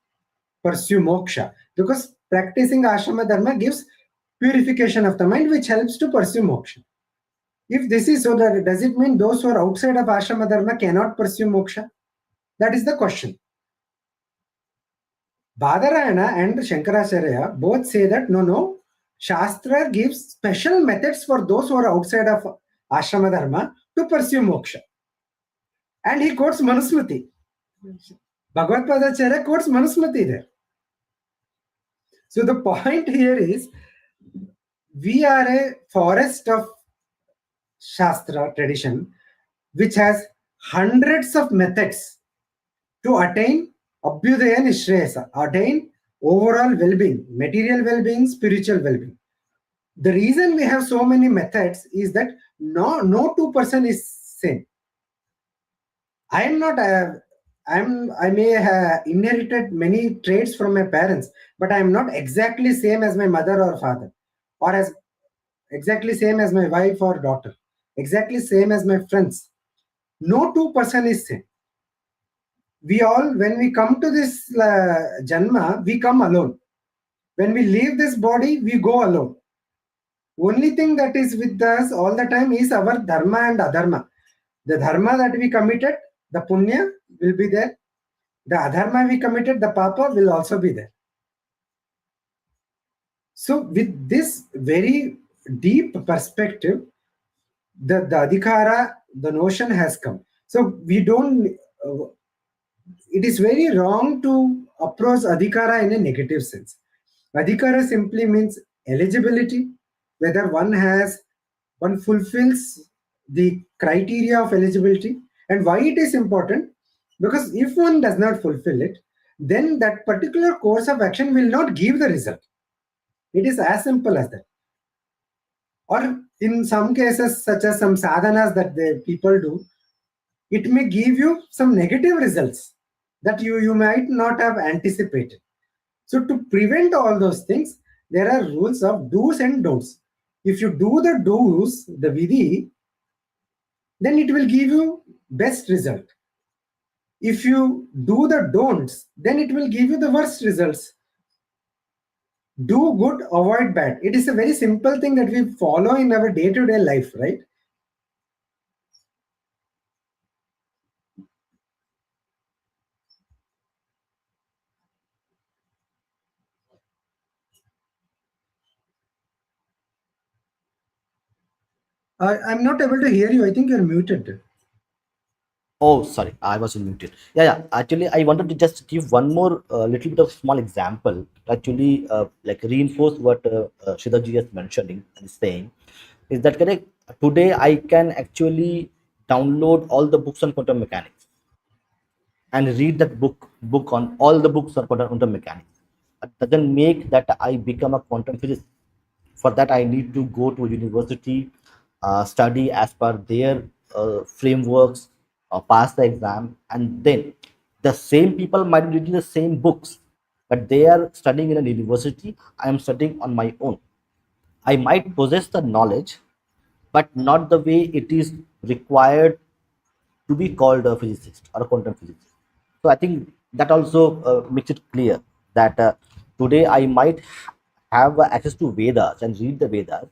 pursue moksha, because practicing ashrama dharma gives purification of the mind, which helps to pursue moksha. If this is so, that does it mean those who are outside of ashrama dharma cannot pursue moksha? That is the question. Badarayana and Shankaracharya both say that no, Shastra gives special methods for those who are outside of ashrama dharma to pursue moksha. And he quotes Manusmriti. Bhagavad Padacharya quotes Manusmriti there. So the point here is, we are a forest of Shastra tradition which has hundreds of methods to attain Abhyudaya Nishreyasa, attain overall well-being, material well-being, spiritual well-being. The reason we have so many methods is that no two-person is same. I may have inherited many traits from my parents, but I am not exactly same as my mother or father, or as exactly same as my wife or daughter, exactly same as my friends. No two-person is same. We all, when we come to this janma, we come alone. When we leave this body, we go alone. Only thing that is with us all the time is our dharma and adharma. The dharma that we committed, the punya will be there. The adharma we committed, the papa will also be there. So with this very deep perspective, the adhikara, the notion has come. So we don't, it is very wrong to approach adhikara in a negative sense. Adhikara simply means eligibility, whether one fulfills the criteria of eligibility. And why it is important? Because if one does not fulfill it, then that particular course of action will not give the result. It is as simple as that. Or in some cases, such as some sadhanas that the people do, it may give you some negative results that you might not have anticipated. So to prevent all those things, there are rules of do's and don'ts. If you do the do's, the vidhi, then it will give you best result. If you do the don'ts, then it will give you the worst results. Do good, avoid bad. It is a very simple thing that we follow in our day-to-day life, right? I'm not able to hear you. I think you're muted. Oh, sorry, I was muted. Yeah. Actually, I wanted to just give one more little bit of small example to actually like reinforce what Shridharji is mentioning and saying. Is that correct? Today, I can actually download all the books on quantum mechanics and read that book on all the books on quantum mechanics. It doesn't make that I become a quantum physicist. For that, I need to go to a university, study as per their frameworks, pass the exam, and then the same people might be reading the same books, but they are studying in a university. I am studying on my own. I might possess the knowledge, but not the way it is required to be called a physicist or a quantum physicist. So I think that also makes it clear that today I might have access to Vedas and read the Vedas,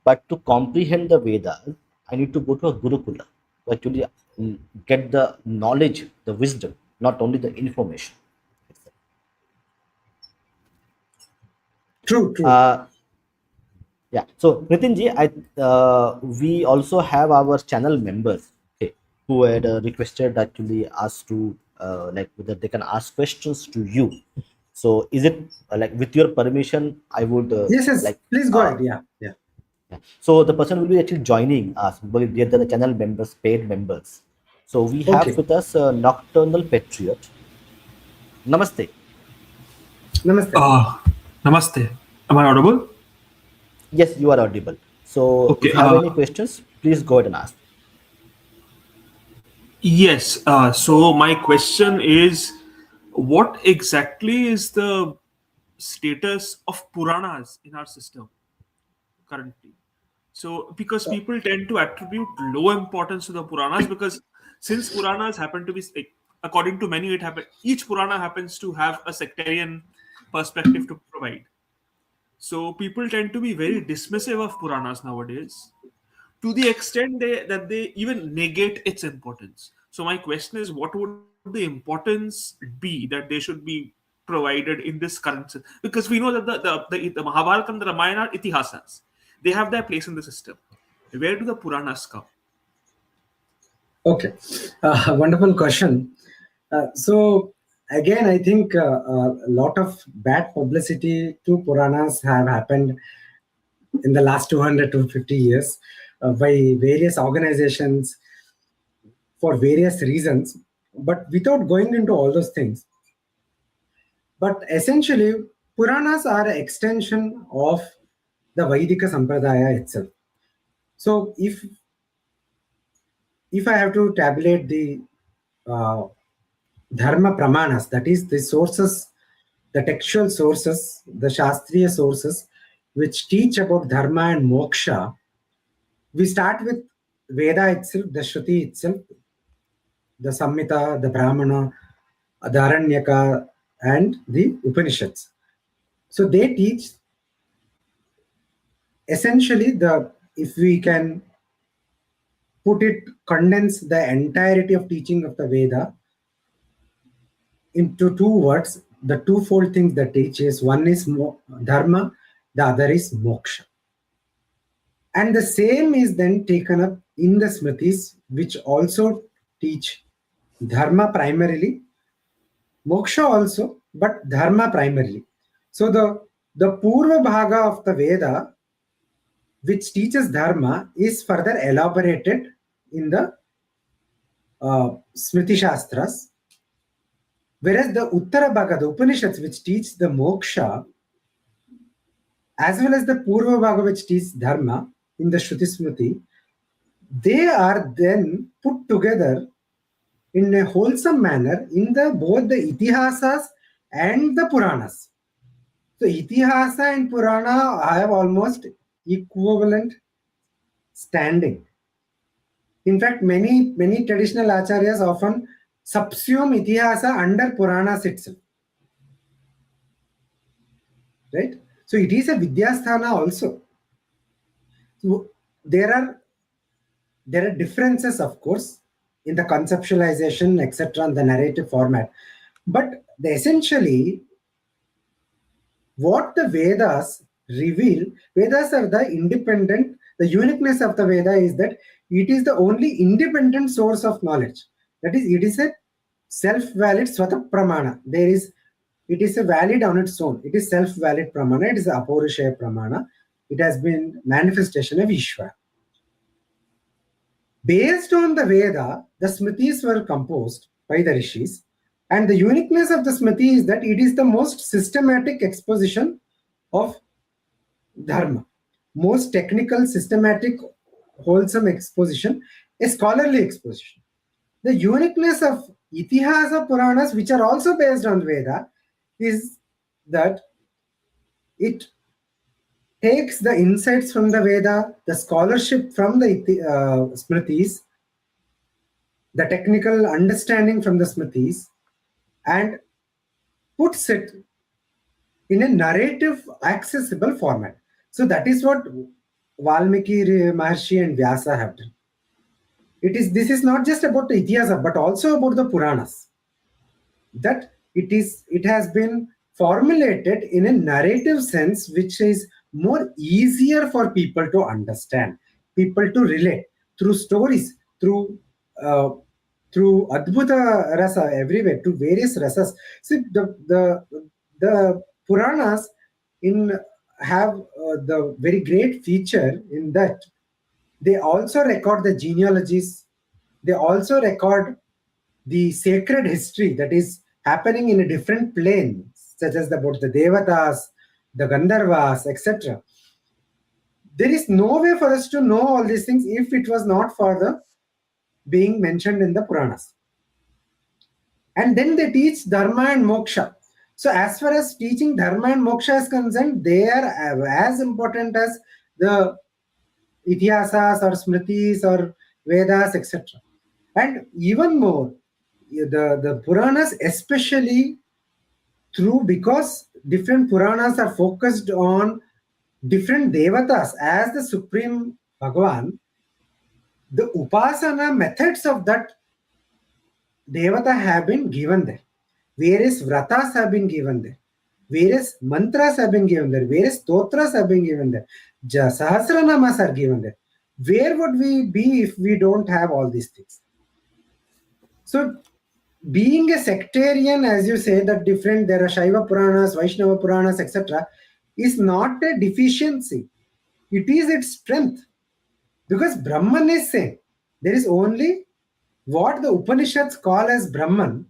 but to comprehend the Vedas, I need to go to a Gurukula to actually get the knowledge, the wisdom, not only the information. True, true. Yeah. So Nitin ji, we also have our channel members, okay, who had requested actually us to like whether they can ask questions to you. So is it like with your permission? I would Yes, yes. like Please go ahead. Yeah, yeah. yeah. So the person will be actually joining us. They are the channel members, paid members. So we have Okay. with us Nocturnal Patriot. Namaste. Namaste. Uh, Namaste. Am I audible? Yes, you are audible. So Okay. if you have any questions, please go ahead and ask. Yes. So my question is, what exactly is the status of Puranas in our system currently? So, because people tend to attribute low importance to the Puranas, because since Puranas happen to be, like, according to many, each Purana happens to have a sectarian perspective to provide. So people tend to be very dismissive of Puranas nowadays, to the extent that they even negate its importance. So my question is, what would the importance be that they should be provided in this current because we know that the Mahabharata and the Ramayana are itihasas. They have their place in the system. Where do the Puranas come? Okay. Wonderful question. So again, I think a lot of bad publicity to Puranas have happened in the last 200 to 50 years by various organizations for various reasons. But without going into all those things, but essentially, Puranas are an extension of the Vaidika Sampradaya itself. So if I have to tabulate the uh, Dharma Pramanas, that is the sources, the textual sources, the Shastriya sources, which teach about Dharma and Moksha, we start with Veda itself, the Shruti itself, the Samhita, the Brahmana, the Aranyaka, and the Upanishads. So they teach essentially if we can condense the entirety of teaching of the Veda into two words, the twofold things that teach is one is dharma, the other is moksha. And the same is then taken up in the Smritis, which also teach dharma primarily, moksha also, but dharma primarily. So the Purva Bhaga of the Veda, which teaches dharma, is further elaborated in the Smriti Shastras, whereas the Uttara Bhaga, the Upanishads, which teach the moksha, as well as the Purva Bhaga, which teach dharma in the Shruti Smriti, they are then put together in a wholesome manner in both the Itihasas and the Puranas. So Itihasa and Purana have almost equivalent standing. In fact, many traditional acharyas often subsume Itihasa under Puranas itself. Right? So it is a Vidyasthana also. So there are differences, of course, in the conceptualization, etc., and the narrative format. But essentially, what the Vedas reveal, Vedas are the independent, the uniqueness of the Veda is that it is the only independent source of knowledge. That is, it is a self-valid Swata Pramana. It is a valid on its own. It is self-valid Pramana. It is a Apaurishaya Pramana. It has been manifestation of Ishvara. Based on the Veda, the Smritis were composed by the Rishis, and the uniqueness of the Smriti is that it is the most systematic exposition of Dharma. most technical, systematic, wholesome exposition, a scholarly exposition. The uniqueness of Itihasa Puranas, which are also based on Veda, is that it takes the insights from the Veda, the scholarship from the Smritis, the technical understanding from the Smritis, and puts it in a narrative, accessible format. So that is what Valmiki, Maharshi, and Vyasa have done. This is not just about the Itihasa, but also about the Puranas. That it has been formulated in a narrative sense, which is more easier for people to understand, people to relate through stories, through Adbhuta Rasa everywhere, to various rasas. See, the Puranas have the very great feature in that they also record the genealogies, they also record the sacred history that is happening in a different plane, such as about the Devatas, the Gandharvas, etc. There is no way for us to know all these things if it was not for the being mentioned in the Puranas. And then they teach Dharma and Moksha. So as far as teaching Dharma and Moksha is concerned, they are as important as the Itihasas or Smritis or Vedas, etc. And even more, the Puranas, especially because different Puranas are focused on different Devatas as the Supreme Bhagavan, the Upasana methods of that Devata have been given there. Various Vratas have been given there. Various mantras have been given there. Various stotras have been given there. Sahasranamas are given there. Where would we be if we don't have all these things? So, being a sectarian, as you say, that different, there are Shaiva Puranas, Vaishnava Puranas, etc., is not a deficiency. It is its strength. Because Brahman is saying, there is only what the Upanishads call as Brahman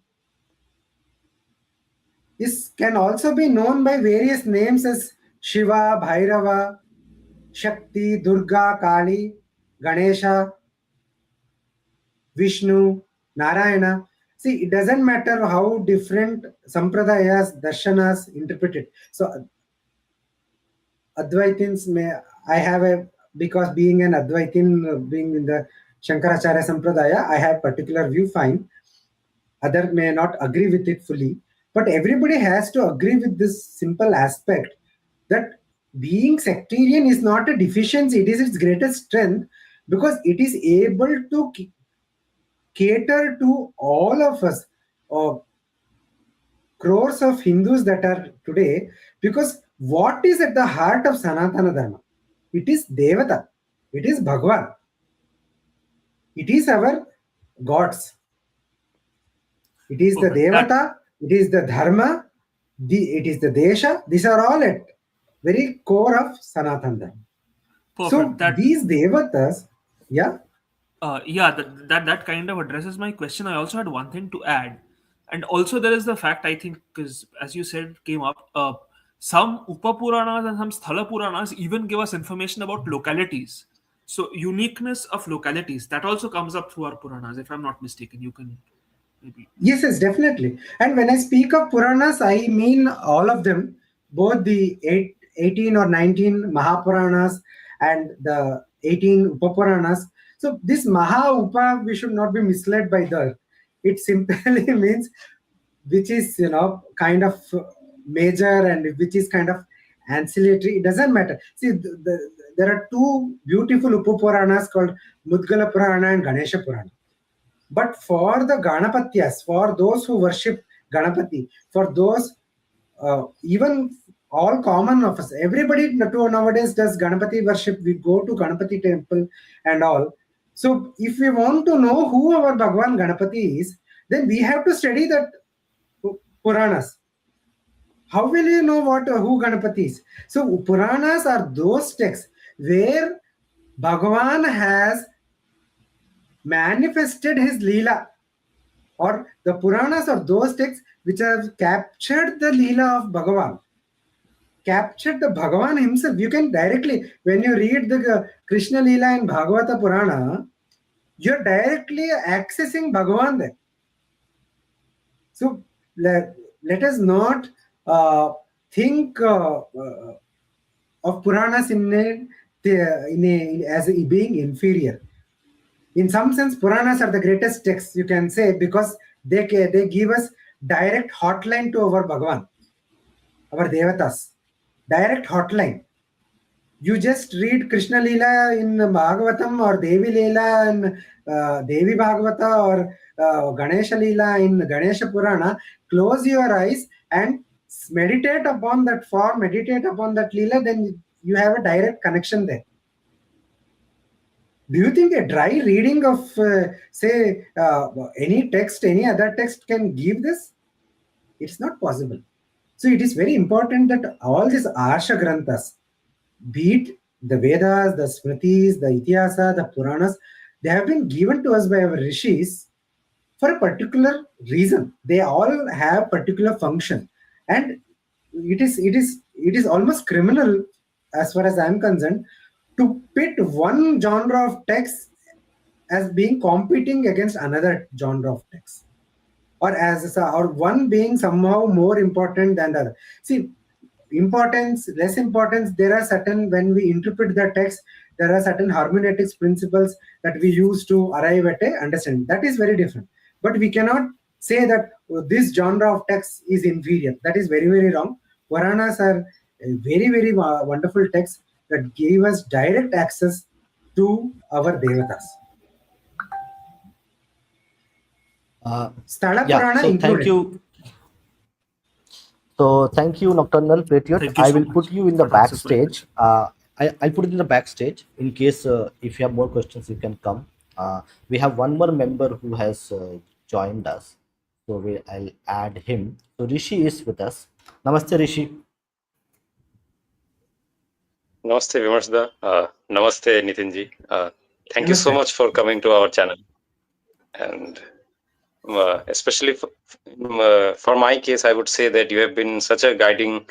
can also be known by various names as Shiva, Bhairava, Shakti, Durga, Kali, Ganesha, Vishnu, Narayana. See, it doesn't matter how different sampradayas, darshanas interpret it. So, Advaitins because being an Advaitin, being in the Shankaracharya Sampradaya, I have particular view, fine. Other may not agree with it fully. But everybody has to agree with this simple aspect that being sectarian is not a deficiency, it is its greatest strength, because it is able to cater to all of us, crores of Hindus that are today, because what is at the heart of Sanatana Dharma? It is Devata, it is Bhagavan, it is our gods. It is the Devata, it is the Dharma, it is the Desha. These are all at very core of Sanatana Dharma. So these Devatas, that kind of addresses my question. I also had one thing to add, and also there is the fact, I think, because as you said, came up, some Upapuranas and some Sthala Puranas even give us information about localities. So uniqueness of localities, that also comes up through our Puranas, if I'm not mistaken. You can maybe... Yes, definitely. And when I speak of Puranas, I mean all of them, both the 18 or 19 Mahapuranas and the 18 Upapuranas. So this Maha Upa, we should not be misled by that. It simply means which is, kind of major and which is kind of ancillary. It doesn't matter. See, there are two beautiful Upapuranas called Mudgala Purana and Ganesha Purana. But for the Ganapatyas, for those who worship Ganapati, for those, even all common of us, everybody nowadays does Ganapati worship. We go to Ganapati temple and all. So if we want to know who our Bhagavan Ganapati is, then we have to study that Puranas. How will you know who Ganapati is? So Puranas are those texts where Bhagavan has manifested his Leela, or the Puranas are those texts which have captured the Leela of Bhagavan. captured the Bhagavan himself. You can directly, when you read the Krishna Leela in Bhagavata Purana, you're directly accessing Bhagavan there. So let us not think of Puranas as being inferior. In some sense, Puranas are the greatest texts, you can say, because they give us direct hotline to our Bhagavan, our Devatas. Direct hotline. You just read Krishna Leela in Bhagavatam or Devi Leela in Devi Bhagavata or Ganesha Leela in Ganesha Purana, close your eyes and meditate upon that form, meditate upon that Leela, then you have a direct connection there. Do you think a dry reading of, say, any text, any other text can give this? It's not possible. So it is very important that all these Arsha Granthas, be it the Vedas, the Smritis, the Itihasa, the Puranas, they have been given to us by our rishis for a particular reason. They all have particular function, and it is almost criminal, as far as I am concerned, to pit one genre of text as being competing against another genre of text, or one being somehow more important than the other. See, importance, less importance, there are certain, when we interpret the text, there are certain hermeneutics principles that we use to arrive at a understanding. That is very different. But we cannot say that this genre of text is inferior. That is very, very wrong. Puranas are a very, very wonderful texts that give us direct access to our devatas. Sthala Purana So included. thank you. So thank you, Nocturnal Patriot. Thank you I so will much put you in the for answering my backstage. I'll put it in the backstage in case if you have more questions, you can come. We have one more member who has joined us, so I'll add him. So Rishi is with us. Namaste, Rishi. Namaste, Vimarsda. Namaste, Nithinji. Thank you so Namaste. much for coming to our channel. And especially for my case, I would say that you have been such a guiding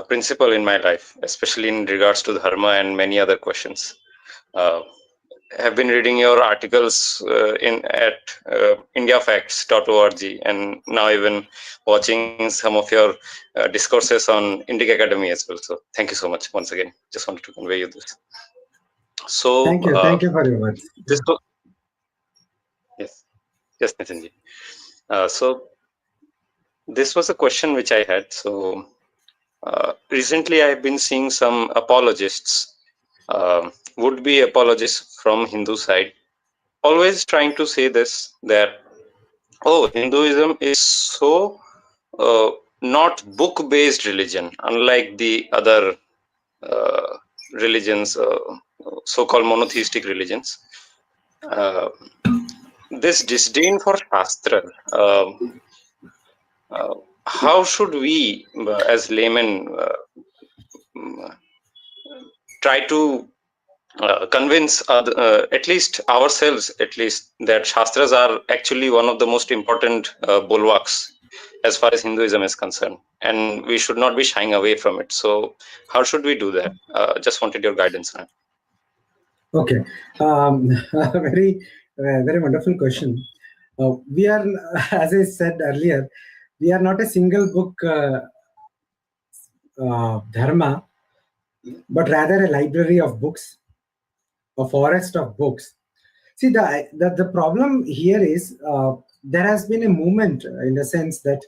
principle in my life, especially in regards to dharma and many other questions. Have been reading your articles at indiafacts.org, and now even watching some of your discourses on Indic Academy as well. So thank you so much once again. Just wanted to convey you this. So Thank you for your words. This was, yes, Nithinji. So this was a question which I had. So recently I have been seeing some apologists, would-be apologists from Hindu side, always trying to say this, that, oh, Hinduism is so not book-based religion, unlike the other religions, so-called monotheistic religions. This disdain for Shastra, how should we, as laymen, try to convince at least ourselves, that Shastras are actually one of the most important bulwarks as far as Hinduism is concerned, and we should not be shying away from it. So how should we do that? Just wanted your guidance on it. Okay, very, very wonderful question. We are, as I said earlier, we are not a single book dharma, but rather a library of books, a forest of books. See, the problem here is there has been a movement in the sense that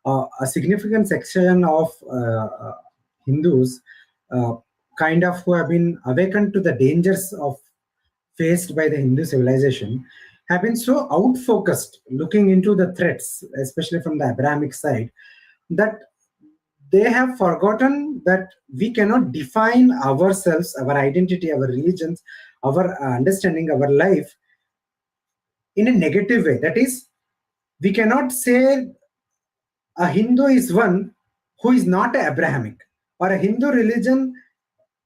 a significant section of Hindus kind of who have been awakened to the dangers of faced by the Hindu civilization have been so out-focused looking into the threats, especially from the Abrahamic side, that they have forgotten that we cannot define ourselves, our identity, our religions, our understanding, our life in a negative way. That is, we cannot say a Hindu is one who is not Abrahamic, or a Hindu religion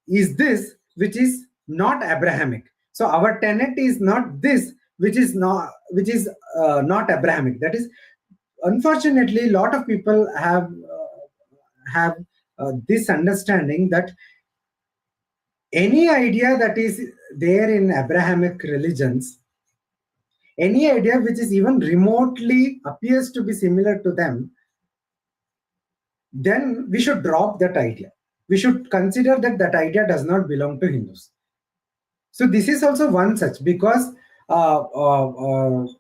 is this which is not Abrahamic. So our tenet is not this which is not Abrahamic. That is, unfortunately, a lot of people have this understanding that any idea that is there in Abrahamic religions, any idea which is even remotely appears to be similar to them, then we should drop that idea. We should consider that that idea does not belong to Hindus. So this is also one such, because the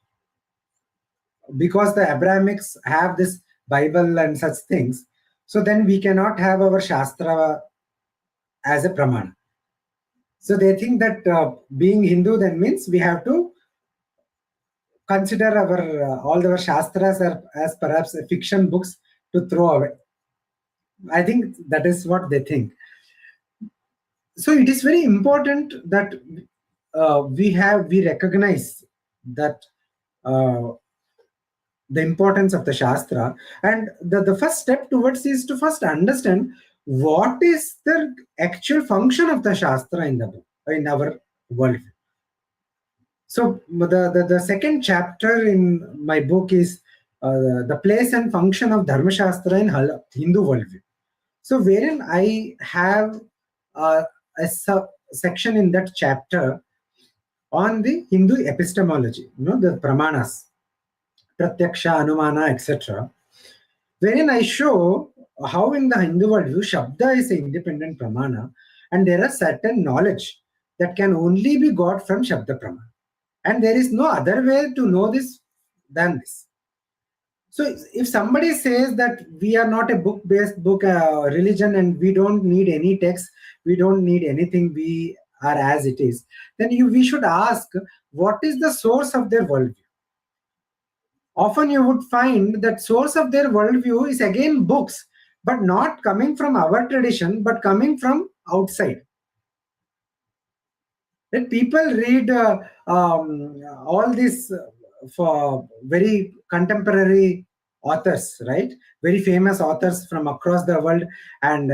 Abrahamics have this Bible and such things, so then we cannot have our Shastra as a pramana. So they think that being Hindu then means we have to consider our all our Shastras as perhaps fiction books to throw away. I think that is what they think. So it is very important that we recognize that the importance of the Shastra, and the first step towards is to first understand what is the actual function of the Shastra in our world. So the second chapter in my book is the place and function of Dharmashâstra in Hindu worldview. So wherein I have a section in that chapter on the Hindu epistemology, the pramanas, pratyaksha, anumana, etc., wherein I show how in the Hindu worldview Shabda is an independent pramana, and there are certain knowledge that can only be got from Shabda pramana, and there is no other way to know this than this. So if somebody says that we are not a book-based religion and we don't need any text, we don't need anything, we are as it is, then we should ask what is the source of their worldview. Often you would find that source of their worldview is again books, but not coming from our tradition, but coming from outside. That people read all these for very contemporary authors, right? Very famous authors from across the world, and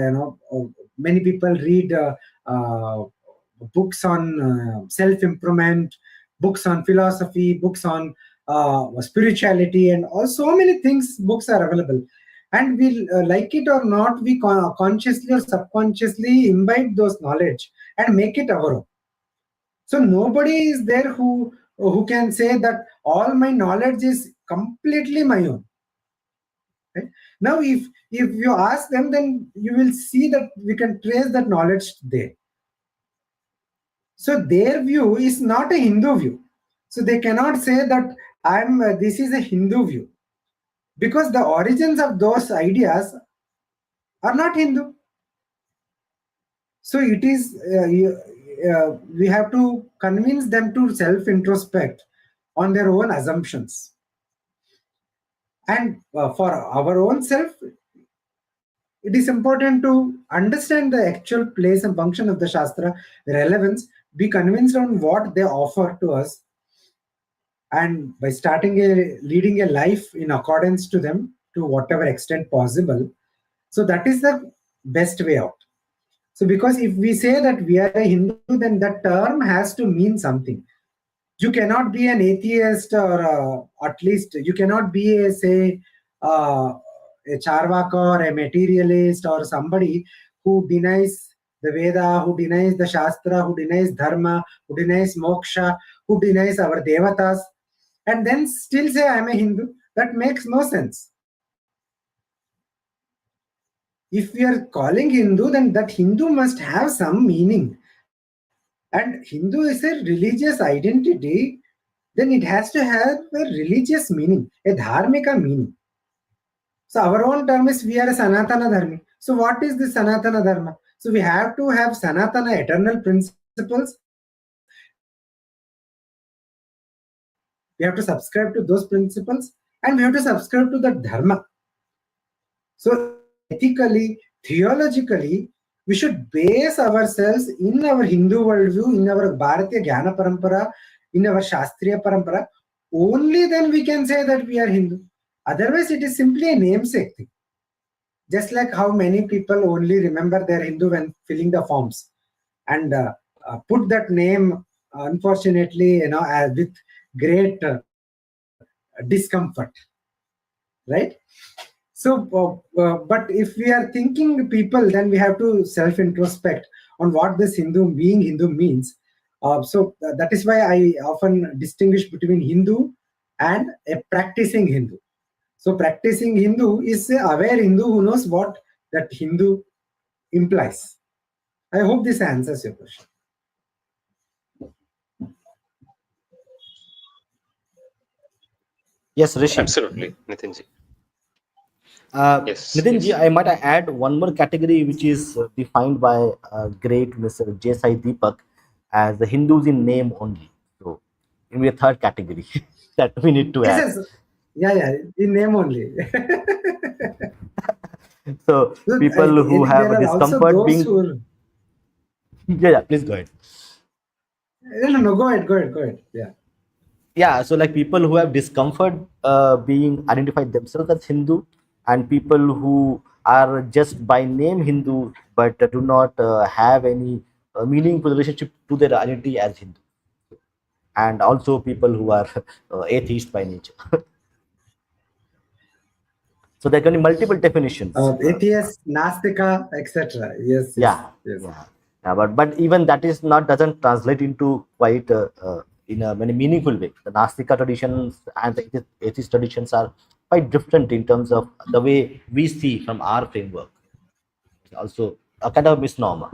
many people read books on self-improvement, books on philosophy, books on spirituality, and so many things. Books are available, and we like it or not, we consciously or subconsciously imbibe those knowledge and make it our own. So nobody is there who can say that all my knowledge is completely my own. Right? Now, if you ask them, then you will see that we can trace that knowledge there. So their view is not a Hindu view. So they cannot say that this is a Hindu view, because the origins of those ideas are not Hindu. So it is we have to convince them to self-introspect on their own assumptions. And for our own self, it is important to understand the actual place and function of the Shastra, the relevance, be convinced on what they offer to us, and by leading a life in accordance to them to whatever extent possible. So that is the best way out. So because if we say that we are a Hindu, then that term has to mean something. You cannot be an atheist, or at least you cannot be a Charvaka or a materialist, or somebody who denies the Veda, who denies the Shastra, who denies Dharma, who denies Moksha, who denies our Devatas, and then still say I am a Hindu. That makes no sense. If we are calling Hindu, then that Hindu must have some meaning. And Hindu is a religious identity, then it has to have a religious meaning, a dharmika meaning. So our own term is we are a Sanatana Dharmi. So what is the Sanatana Dharma? So we have to have Sanatana eternal principles. We have to subscribe to those principles, and we have to subscribe to the Dharma. So ethically, theologically, we should base ourselves in our Hindu worldview, in our Bharatiya Jnana Parampara, in our Shastriya Parampara. Only then we can say that we are Hindu. Otherwise, it is simply a namesake thing. Just like how many people only remember their Hindu when filling the forms, and put that name, unfortunately, with great discomfort, right? So, but if we are thinking people, then we have to self-introspect on what this being Hindu means. That is why I often distinguish between Hindu and a practicing Hindu. So practicing Hindu is a aware Hindu who knows what that Hindu implies. I hope this answers your question. Yes, Rishi. Absolutely, Nithinji. Yes, Nitin ji, yes. I might add one more category which is defined by great Mr. J. Sai Deepak as the Hindus in name only. So, in the third category that we need to add. Yes, yeah, in name only. So, So people who there have are also discomfort those being. who. Yeah, please go ahead. No, go ahead. Yeah. Yeah, so like people who have discomfort being identified themselves as Hindu, and people who are just by name Hindu but do not have any meaningful relationship to their identity as Hindu, and also people who are atheist by nature. So there can be multiple definitions. Atheist, Nastika, etc. Yes. Yeah, yeah, but even that is not doesn't translate into quite in a very meaningful way. The Nastika traditions and the atheist traditions are quite different in terms of the way we see from our framework. It's also a kind of misnomer.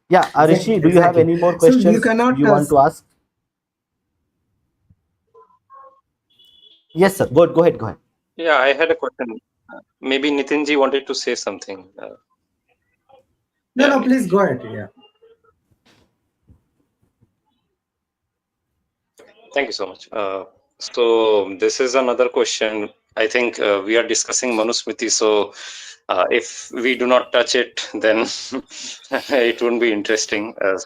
Yeah, Rishi, do you have Exactly. any more So you questions cannot. you want to ask? Yes, sir. Go ahead. Go ahead. Yeah, I had a question. Maybe Nithinji wanted to say something. No, please go ahead. Yeah. Thank you so much. So this is another question. I think we are discussing Manusmriti. So if we do not touch it, then it won't be interesting. Uh,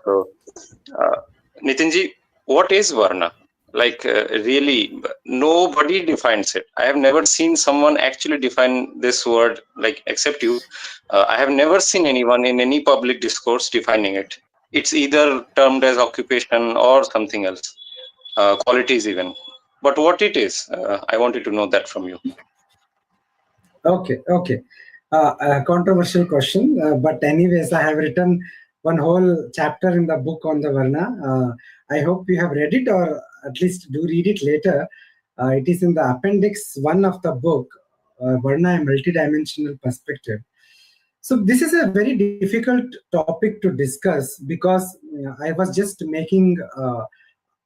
Nitinji, what is Varna? Like really, nobody defines it. I have never seen someone actually define this word, like except you. I have never seen anyone in any public discourse defining it. It's either termed as occupation or something else, qualities even. But what it is, I wanted to know that from you. Okay. A controversial question, but anyways, I have written one whole chapter in the book on the Varna. I hope you have read it, or at least do read it later. It is in the appendix 1 of the book, Varna, a multidimensional perspective. So this is a very difficult topic to discuss because I was just making.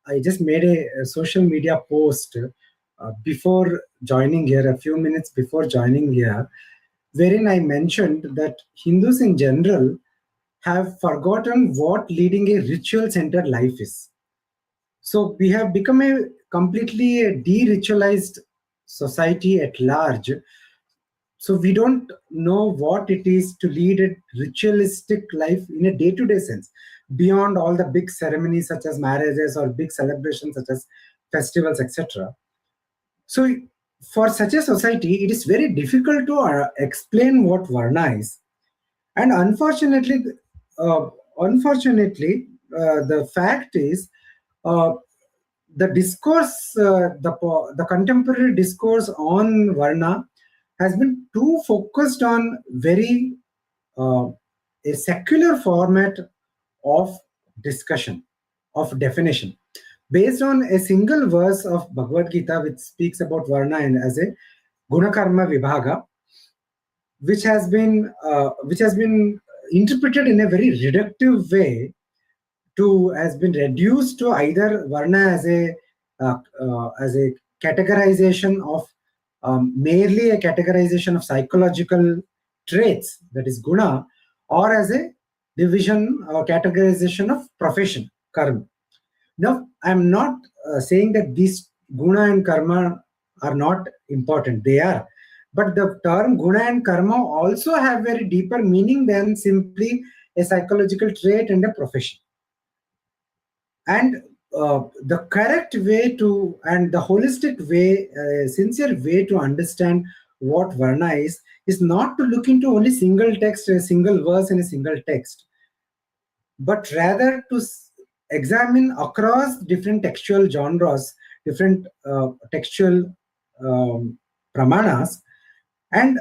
I just made a social media post before joining here, a few minutes before joining here, wherein I mentioned that Hindus in general have forgotten what leading a ritual-centered life is. So we have become a completely de-ritualized society at large. So we don't know what it is to lead a ritualistic life in a day-to-day sense, beyond all the big ceremonies such as marriages or big celebrations such as festivals, etc. So for such a society, it is very difficult to explain what Varna is. And uh, the fact is, uh, the discourse, the contemporary discourse on Varna has been too focused on very uh, a secular format of discussion, of definition, based on a single verse of Bhagavad Gita, which speaks about Varna and as a Gunakarma Vibhaga, which has been interpreted in a very reductive way, to has been reduced to either Varna as a categorization of merely a categorization of psychological traits, that is guna, or as a division or categorization of profession, karma. Now, I'm not saying that these guna and karma are not important. They are. But the term guna and karma also have very deeper meaning than simply a psychological trait and a profession. And the correct way to, and the holistic way, sincere way to understand what Varna is not to look into only single text, a single verse in a single text, but rather to examine across different textual genres, different textual pramanas and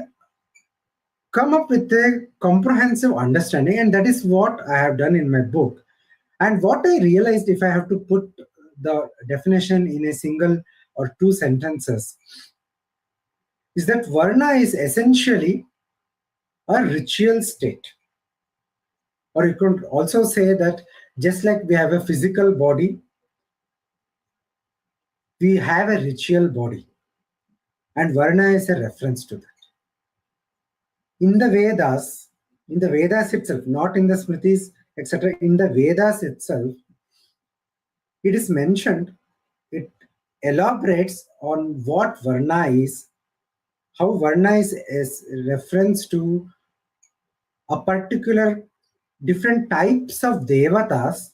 come up with a comprehensive understanding. And that is what I have done in my book. And what I realized, if I have to put the definition in a single or two sentences, is that Varna is essentially a ritual state. Or you could also say that just like we have a physical body, we have a ritual body. And Varna is a reference to that. In the Vedas itself, not in the Smritis, etc., in the Vedas itself, it is mentioned, it elaborates on what Varna is, how Varna is reference to a particular different types of devatas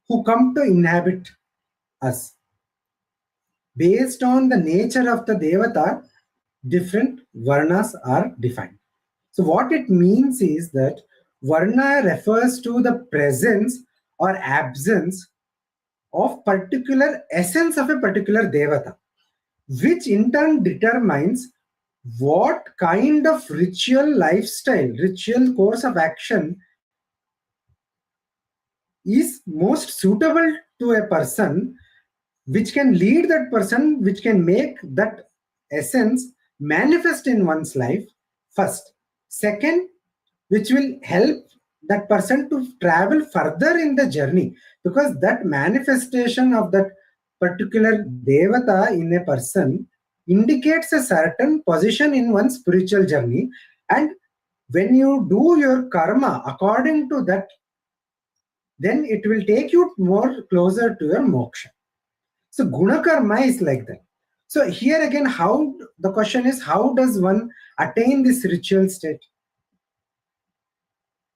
who come to inhabit us. Based on the nature of the devata, different varnas are defined. So what it means is that varna refers to the presence or absence of particular essence of a particular devata, which in turn determines what kind of ritual lifestyle, ritual course of action is most suitable to a person, which can lead that person, which can make that essence manifest in one's life, first. Second, which will help that person to travel further in the journey, because that manifestation of that particular devata in a person indicates a certain position in one's spiritual journey. And when you do your karma according to that, then it will take you more closer to your moksha. So guna karma is like that. So here again, how the question is, how does one attain this ritual state?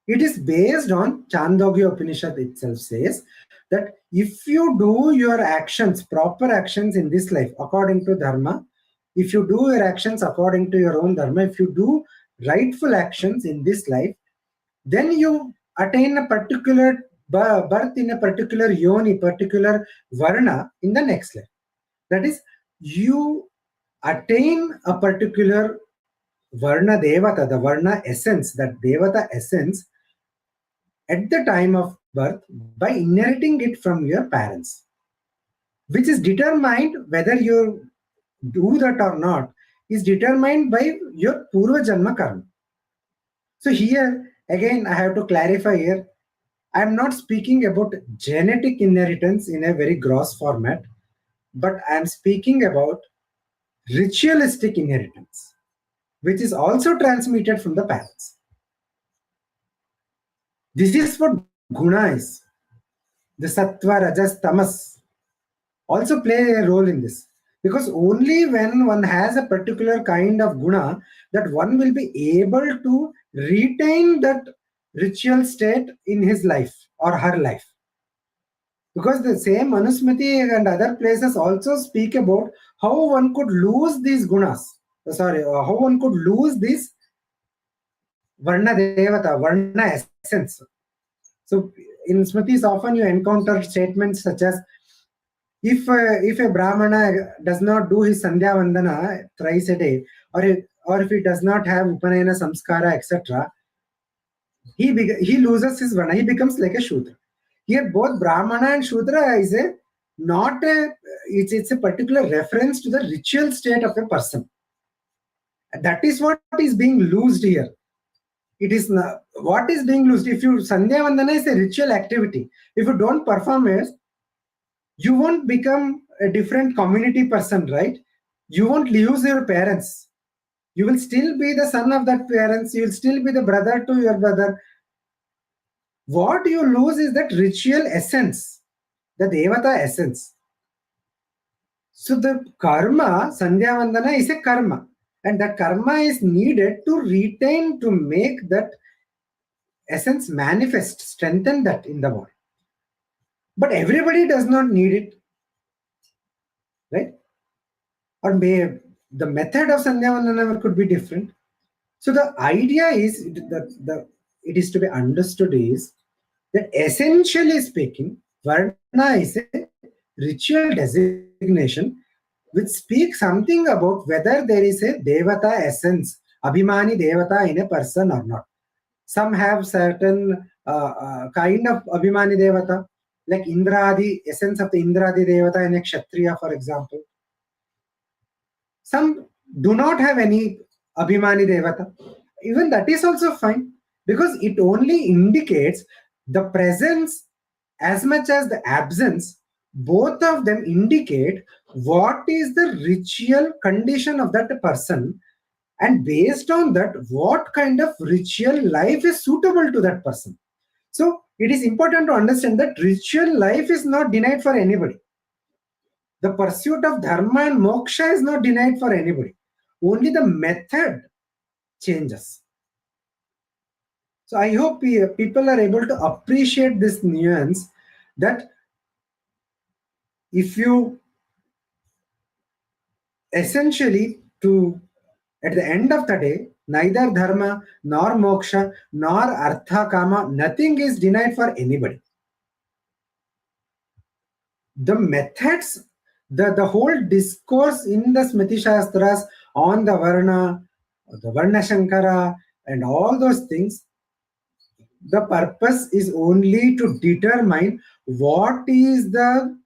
It is based on Chandogya Upanishad itself says that if you do your actions, proper actions in this life according to dharma, if you do your actions according to your own dharma, if you do rightful actions in this life, then you attain a particular birth in a particular yoni, particular varna in the next life. That is, you attain a particular varna devata, the varna essence, that devata essence, at the time of birth by inheriting it from your parents, which is determined, whether you do that or not, is determined by your Purva Janma karma. So here, again, I have to clarify here, I am not speaking about genetic inheritance in a very gross format, but I am speaking about ritualistic inheritance, which is also transmitted from the parents. This is what guna is. The sattva, rajas, tamas also play a role in this, because only when one has a particular kind of guna that one will be able to retain that ritual state in his life or her life. Because the same Manusmriti and other places also speak about how one could lose these gunas. How one could lose this varna devata, varna essence. So in Smritis often you encounter statements such as, if a Brahmana does not do his Sandhya Vandana thrice a day, or if he does not have Upanayana Samskara, etc., he loses his Varna, he becomes like a Shudra. Here both Brahmana and Shudra is it's a particular reference to the ritual state of a person. That is what is being loosed here. It is not, what is being loosed. If you Sandhya Vandana is a ritual activity. If you don't perform it, you won't become a different community person, right? You won't lose your parents. You will still be the son of that parents. You will still be the brother to your brother. What you lose is that ritual essence, the devata essence. So the karma, Sandhya Vandana is a karma. And the karma is needed to retain, to make that essence manifest, strengthen that in the body. But everybody does not need it, right? Or the method of Sandhya Vandana could be different. So the idea is that it is to be understood is that essentially speaking, Varna is a ritual designation which speaks something about whether there is a Devata essence, Abhimani Devata in a person or not. Some have certain kind of Abhimani Devata, like Indradi, essence of the Indradi Devata in a Kshatriya, for example. Some do not have any Abhimani Devata. Even that is also fine, because it only indicates the presence as much as the absence. Both of them indicate what is the ritual condition of that person, and based on that, what kind of ritual life is suitable to that person. So it is important to understand that ritual life is not denied for anybody. The pursuit of dharma and moksha is not denied for anybody. Only the method changes. So I hope people are able to appreciate this nuance, that if you essentially, at the end of the day, neither dharma nor moksha nor artha kama, nothing is denied for anybody. The methods, the whole discourse in the Smriti Shastras on the Varna Shankara and all those things, the purpose is only to determine what is the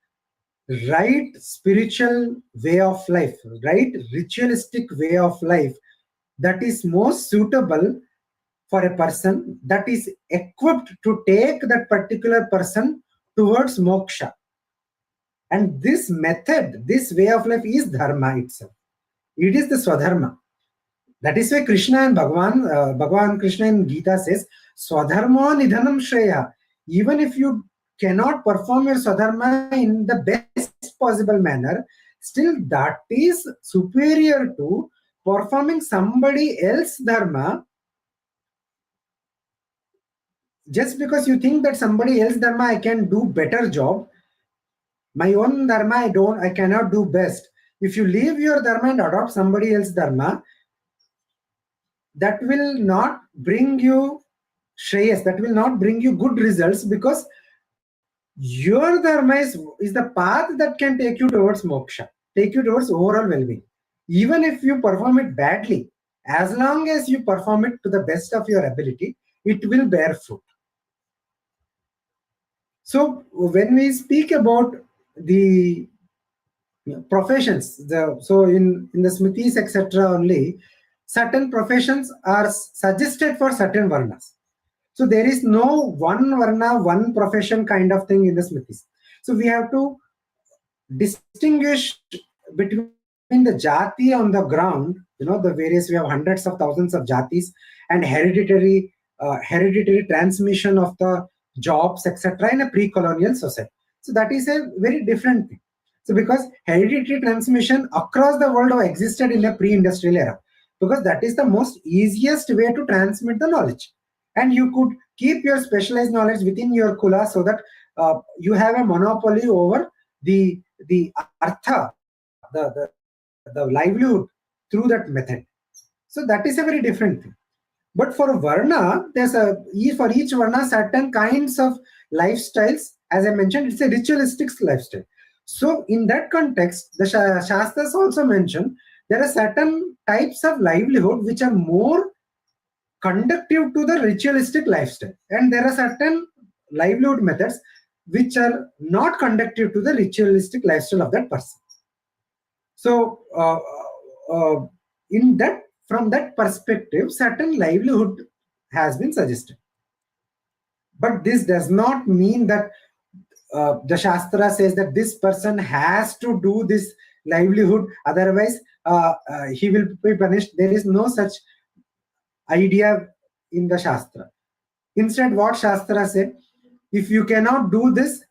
right spiritual way of life, right ritualistic way of life that is most suitable for a person, that is equipped to take that particular person towards moksha. And this method, this way of life is dharma itself. It is the swadharma. That is why Krishna and Bhagavan Krishna in Gita says, Swadharma nidhanam shreya. Even if you cannot perform your swadharma in the best possible manner, still that is superior to performing somebody else's dharma. Just because you think that somebody else's dharma I can do better job, my own dharma I cannot do best. If you leave your dharma and adopt somebody else's dharma, that will not bring you shreyas, that will not bring you good results, because your dharma is the path that can take you towards moksha, take you towards overall well-being. Even if you perform it badly, as long as you perform it to the best of your ability, it will bear fruit. So when we speak about the professions, so in the Smritis, etc., only certain professions are suggested for certain varnas. So there is no one varna, one profession kind of thing in the Smritis. So we have to distinguish between the jati on the ground, the various, we have hundreds of thousands of jatis, and hereditary transmission of the jobs, etc., in a pre-colonial society. So that is a very different thing. So because hereditary transmission across the world have existed in a pre-industrial era, because that is the most easiest way to transmit the knowledge. And you could keep your specialized knowledge within your kula, so that you have a monopoly over the artha, the livelihood through that method. So that is a very different thing. But for varna, there's for each varna certain kinds of lifestyles. As I mentioned, it's a ritualistic lifestyle. So in that context, the Shastras also mention there are certain types of livelihood which are more conductive to the ritualistic lifestyle, and there are certain livelihood methods which are not conducive to the ritualistic lifestyle of that person. So from that perspective, certain livelihood has been suggested. But this does not mean that the Shastra says that this person has to do this livelihood, otherwise he will be punished. There is no such idea in the Shastra. Instead, what Shastra said, if you cannot do this,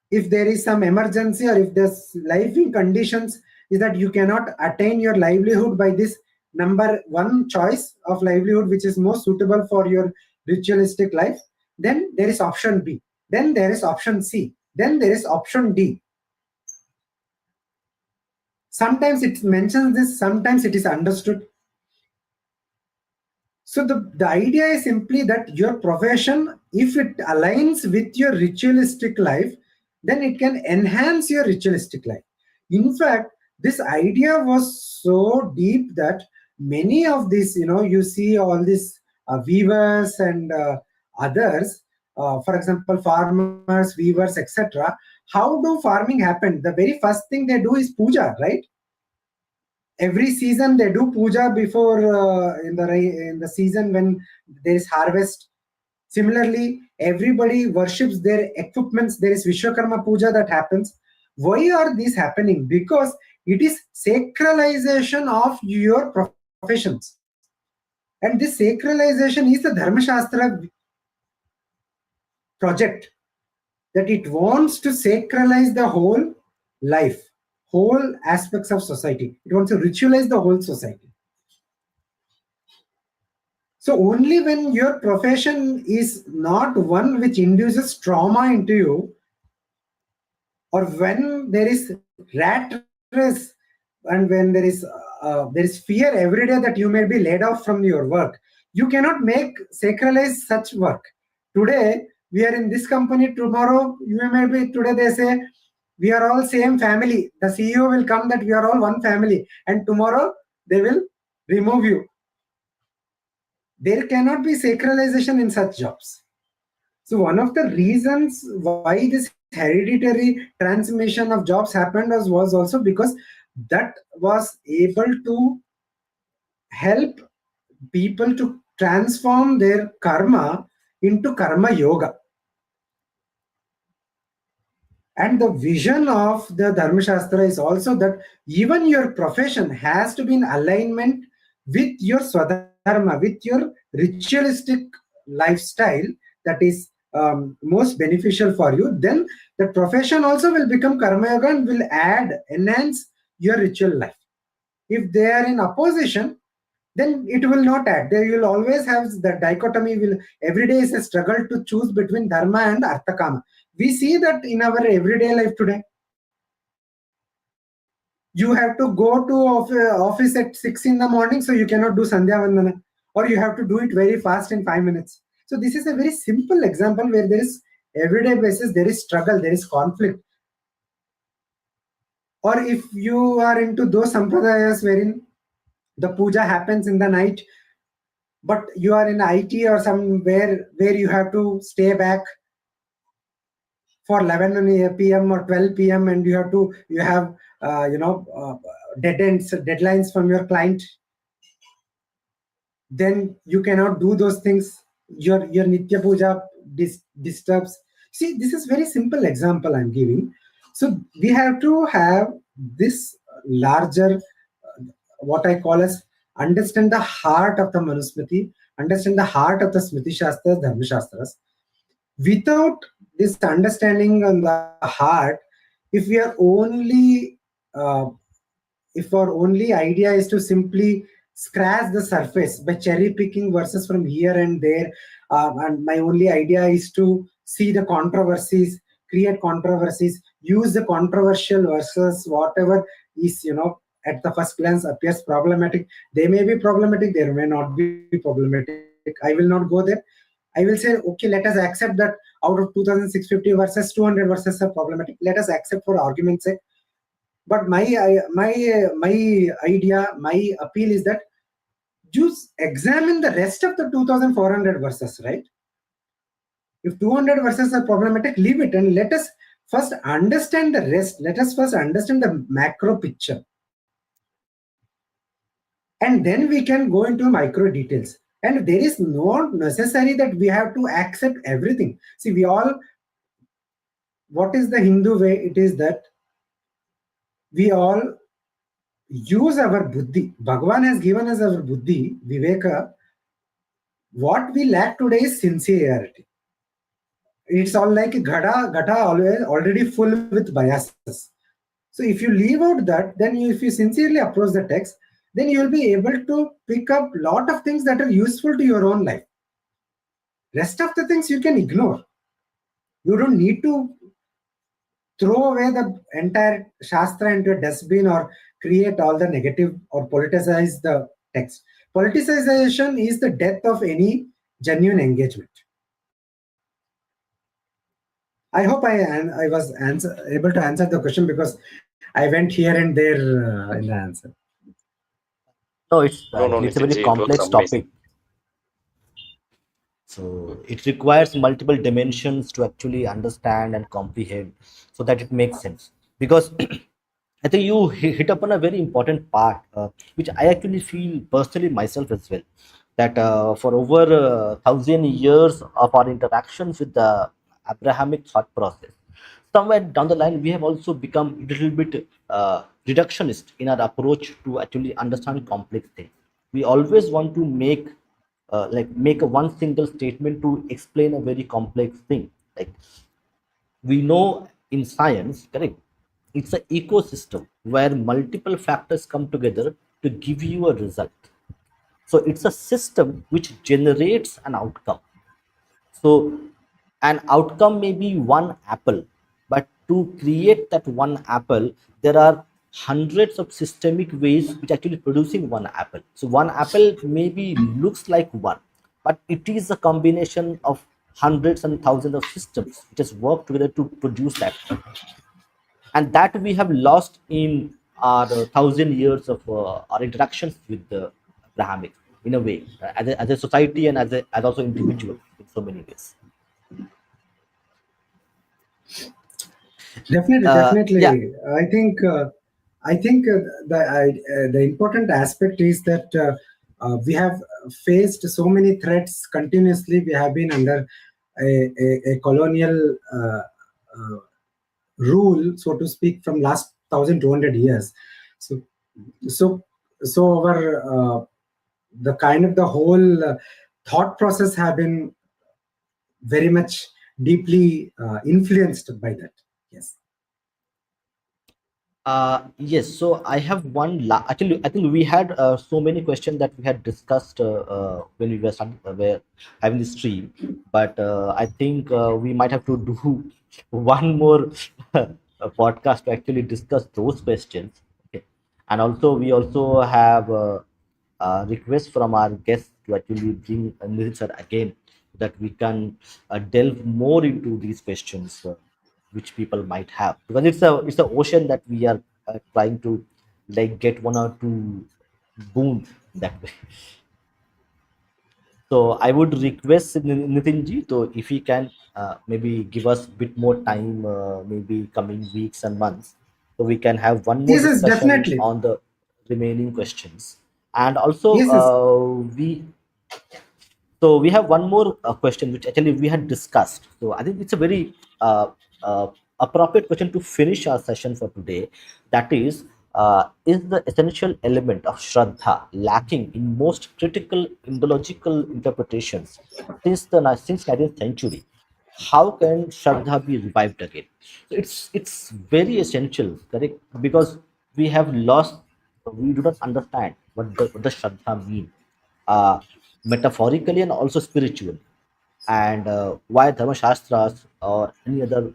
if there is some emergency, or if there's living conditions is that you cannot attain your livelihood by this number one choice of livelihood which is most suitable for your ritualistic life, then there is option B, then there is option C, then there is option D. Sometimes it mentions this, sometimes it is understood. So the idea is simply that your profession, if it aligns with your ritualistic life, then it can enhance your ritualistic life. In fact, This idea was so deep that many of these, you see all these weavers and others, for example, farmers, weavers, etc. How do farming happen? The very first thing they do is puja, right? Every season they do puja before in the season when there is harvest. Similarly, everybody worships their equipments. There is Vishwakarma puja that happens. Why are these happening? Because it is sacralization of your professions. And this sacralization is the Dharmashâstra project, that it wants to sacralize the whole life, whole aspects of society. It wants to ritualize the whole society. So only when your profession is not one which induces trauma into you, or when there is rat race, and when there is fear every day that you may be laid off from your work, you cannot make sacralize such work. Today we are in this company, tomorrow you may be, today they say we are all same family, the CEO will come that we are all one family, and tomorrow they will remove you. There cannot be sacralization in such jobs. So one of the reasons why this hereditary transmission of jobs happened was also because that was able to help people to transform their karma into karma yoga. And the vision of the Dharmashâstra is also that even your profession has to be in alignment with your swadharma, with your ritualistic lifestyle that is most beneficial for you. Then the profession also will become karma yoga and will enhance your ritual life. If they are in opposition, then it will not add. There you will always have the dichotomy. Every day is a struggle to choose between dharma and arthakama. We see that in our everyday life today. You have to go to office at 6 in the morning, so you cannot do Sandhya Vandana, or you have to do it very fast in 5 minutes. So this is a very simple example where there is everyday basis, there is struggle, there is conflict. Or if you are into those sampradayas wherein the puja happens in the night, but you are in IT or somewhere where you have to stay back for 11 p.m. or 12 p.m. and you have deadlines from your client, then you cannot do those things. Your Nitya Puja disturbs. See, this is very simple example I'm giving. So we have to have this larger, what I call as, understand the heart of the Manusmriti, understand the heart of the Smriti Shastras, Dharma Shastras. Without this understanding on the heart, if we are only if our only idea is to simply scratch the surface by cherry picking verses from here and there, and my only idea is to see the controversies, create controversies, use the controversial verses, whatever is at the first glance appears problematic. They may be problematic, they may not be problematic. I will not go there. I will say, okay, let us accept that out of 2650 verses, 200 verses are problematic. Let us accept for argument's sake. But my idea, my appeal is that just examine the rest of the 2400 verses, right? If 200 verses are problematic, leave it and let us first understand the rest. Let us first understand the macro picture. And then we can go into micro details. And there is not necessary that we have to accept everything. See, what is the Hindu way? It is that we all use our buddhi. Bhagavan has given us our buddhi, viveka. What we lack today is sincerity. It's all like gata always already full with biases. So if you leave out that, then if you sincerely approach the text, then you will be able to pick up a lot of things that are useful to your own life. Rest of the things you can ignore. You don't need to throw away the entire Shastra into a dustbin or create all the negative or politicize the text. Politicization is the death of any genuine engagement. I hope I was able to answer the question, because I went here and there in the answer. No, it's No, no, actually it's a very Nitinji, it was complex amazing. topic. So it requires multiple dimensions to actually understand and comprehend so that it makes sense. Because I think you hit upon a very important part, which I actually feel personally myself as well. That for over 1,000 years of our interactions with the Abrahamic thought process, somewhere down the line, we have also become a little bit reductionist in our approach to actually understand complex things. We always want to make a one single statement to explain a very complex thing. Like we know in science, correct? It's an ecosystem where multiple factors come together to give you a result. So it's a system which generates an outcome. So an outcome may be one apple, but to create that one apple, there are hundreds of systemic ways which actually producing one apple. So one apple maybe looks like one, but it is a combination of hundreds and thousands of systems which has worked together to produce that thing. And that we have lost in our 1,000 years of our interactions with the Abrahamic in a way, as a society and as also individual in so many ways. Definitely, Yeah. definitely. I think the important aspect is that we have faced so many threats continuously. We have been under a colonial rule, so to speak, from last 1,200 years. So, so, so our the kind of the whole thought process have been very much deeply influenced by that. Yes. Yes, so I have actually, I think we had so many questions that we had discussed when were having the stream, but I think we might have to do one more podcast to actually discuss those questions. Okay. And also, we also have request from our guests to actually bring Nidhin sir again, so that we can delve more into these questions which people might have, because it's a ocean that we are trying to like get one or two boon that way. So I would request Nitin ji, so if he can maybe give us a bit more time, maybe coming weeks and months, so we can have one more Yes, yes, discussion definitely. on the remaining questions. And also, Yes, yes. we have one more question which actually we had discussed. So I think it's a very uh, appropriate question to finish our session for today. That is the essential element of Shraddha lacking in most critical Indological interpretations since 19th century? How can Shraddha be revived again? So it's very essential, correct? Because we have lost, we do not understand what the Shraddha mean, uh, metaphorically and also spiritually, and why Dharmashastras or any other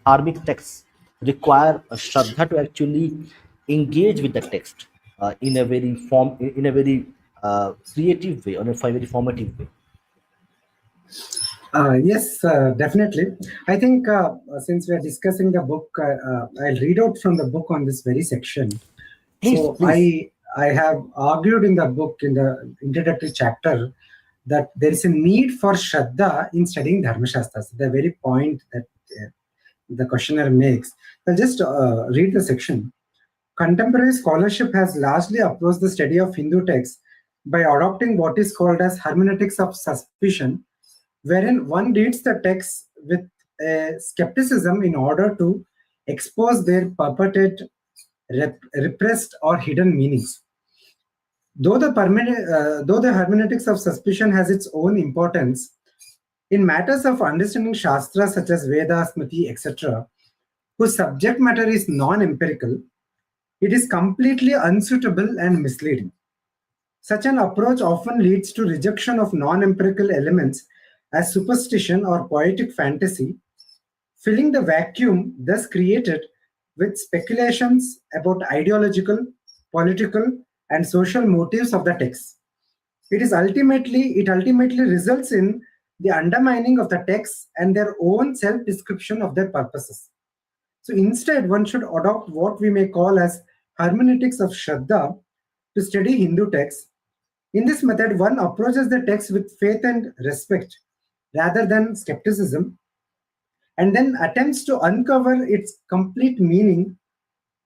dharmic texts require a Shraddha to actually engage with the text in a very creative way, or in a very formative way. Yes, definitely. I think since we are discussing the book, I'll read out from the book on this very section. Please, So please. I have argued in the book in the introductory chapter that there is a need for Shraddha in studying Dharmashastras. The very point that the questioner makes. I'll just read the section. Contemporary scholarship has largely approached the study of Hindu texts by adopting what is called as hermeneutics of suspicion, wherein one reads the text with a skepticism in order to expose their purported repressed or hidden meanings. Though the hermeneutics of suspicion has its own importance, in matters of understanding Shastra such as Veda, Smriti, etc., whose subject matter is non empirical, it is completely unsuitable and misleading. Such an approach often leads to rejection of non empirical elements as superstition or poetic fantasy, filling the vacuum thus created with speculations about ideological, political, and social motives of the text. It ultimately results in the undermining of the text and their own self description of their purposes. So instead, one should adopt what we may call as hermeneutics of Shraddha to study Hindu texts. In this method, one approaches the text with faith and respect rather than skepticism, and then attempts to uncover its complete meaning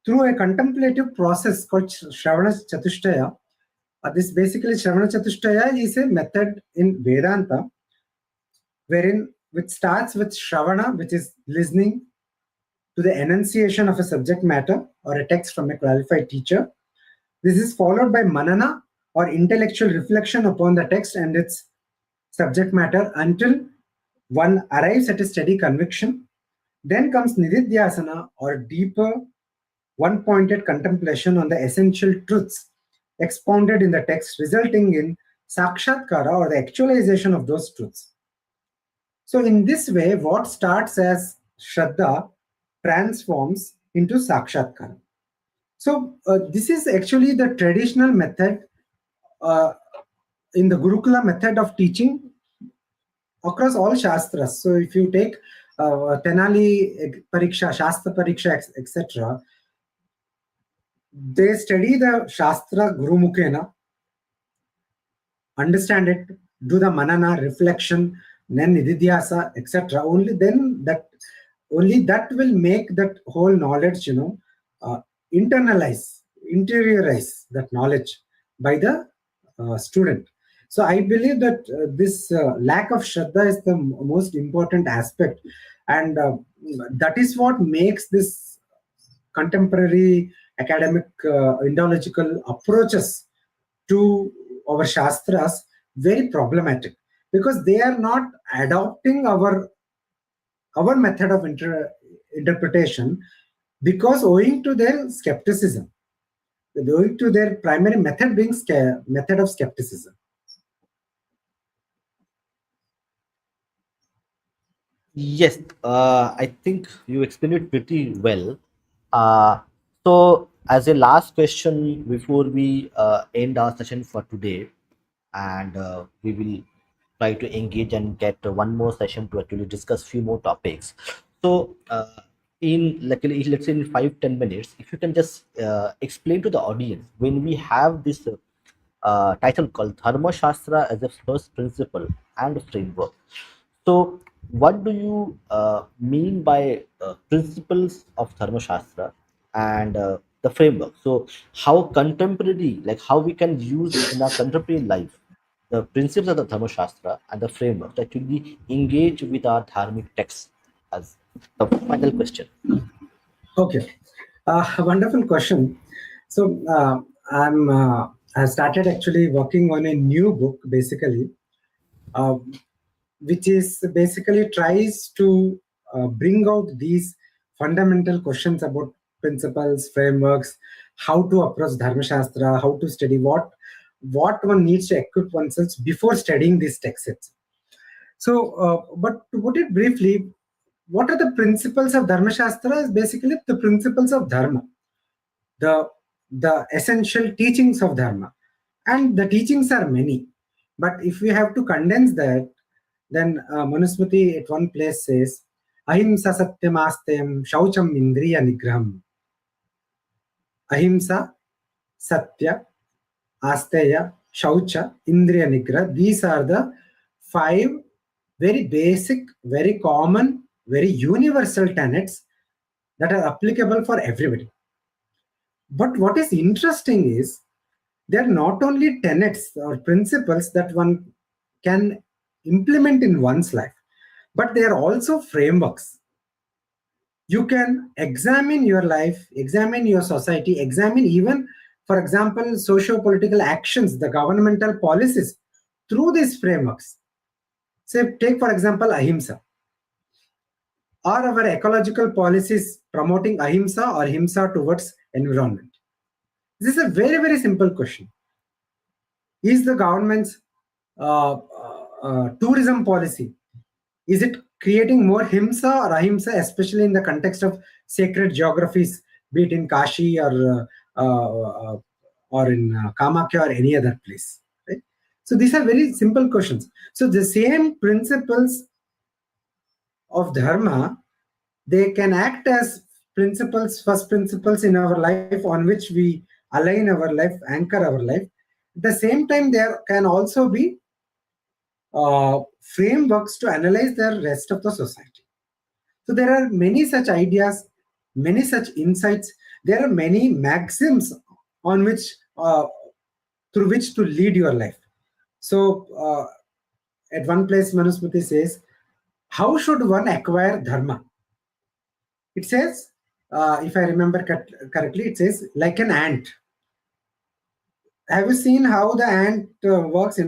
through a contemplative process called Shravana Chatushtaya. This basically, Shravana Chatushtaya is a method in Vedanta which starts with Shravana, which is listening to the enunciation of a subject matter or a text from a qualified teacher. This is followed by Manana, or intellectual reflection upon the text and its subject matter until one arrives at a steady conviction. Then comes Nididhyasana, or deeper, one-pointed contemplation on the essential truths expounded in the text, resulting in Sakshatkara, or the actualization of those truths. So in this way, what starts as Shraddha transforms into Sakshatkara. So this is actually the traditional method in the Gurukula method of teaching across all Shastras. So if you take Tenali Pariksha, Shastra Pariksha, etc., they study the Shastra Guru Mukhena, understand it, do the Manana, reflection, then Nididhyasa, etc. Only that will make that whole knowledge, internalize, interiorize that knowledge by the student. So I believe that this lack of Shraddha is the most important aspect, and that is what makes this contemporary academic Indological approaches to our Shastras very problematic, because they are not adopting our method of interpretation, because owing to their skepticism, owing to their primary method being method of skepticism. Yes, I think you explained it pretty well. So, as a last question before we end our session for today, and we will try to engage and get one more session to actually discuss few more topics. So, in luckily, let's say in 5-10 minutes, if you can just explain to the audience, when we have this title called Dharmashâstra as a first principle and framework. So, what do you mean by principles of Dharmashâstra and the framework? So, how contemporary, like how we can use in our contemporary life the principles of the Dharmashâstra and the framework to actually engage with our dharmic texts, as the final question. Okay, wonderful question. So I started actually working on a new book, basically, which is basically tries to bring out these fundamental questions about principles, frameworks, how to approach Dharmashastra, how to study, what one needs to equip oneself before studying these texts. So, but to put it briefly, what are the principles of Dharmashastra? Is basically the principles of Dharma, the essential teachings of Dharma. And the teachings are many. But if we have to condense that, then Manusmriti at one place says, Ahimsa Satyamastyam Shaucham Indriya Nigraham. Ahimsa, Satya, Asteya, Shaucha, Indriya Nigrah. These are the 5 very basic, very common, very universal tenets that are applicable for everybody. But what is interesting is, they are not only tenets or principles that one can implement in one's life, but they are also frameworks. You can examine your life, examine your society, examine even, for example, socio-political actions, the governmental policies, through these frameworks. Say, take for example, Ahimsa. Are our ecological policies promoting Ahimsa or Himsa towards environment? This is a very, very simple question. Is the government's tourism policy, is it creating more Himsa or Ahimsa, especially in the context of sacred geographies, be it in Kashi or in Kamakya or any other place? Right? So these are very simple questions. So the same principles of Dharma, they can act as principles, first principles in our life on which we align our life, anchor our life. At the same time, there can also be frameworks to analyze the rest of the society. So there are many such ideas, many such insights. There are many maxims on which, through which to lead your life. So at one place, Manusmriti says, how should one acquire dharma? It says, if I remember correctly, it says like an ant. Have you seen how the ant works?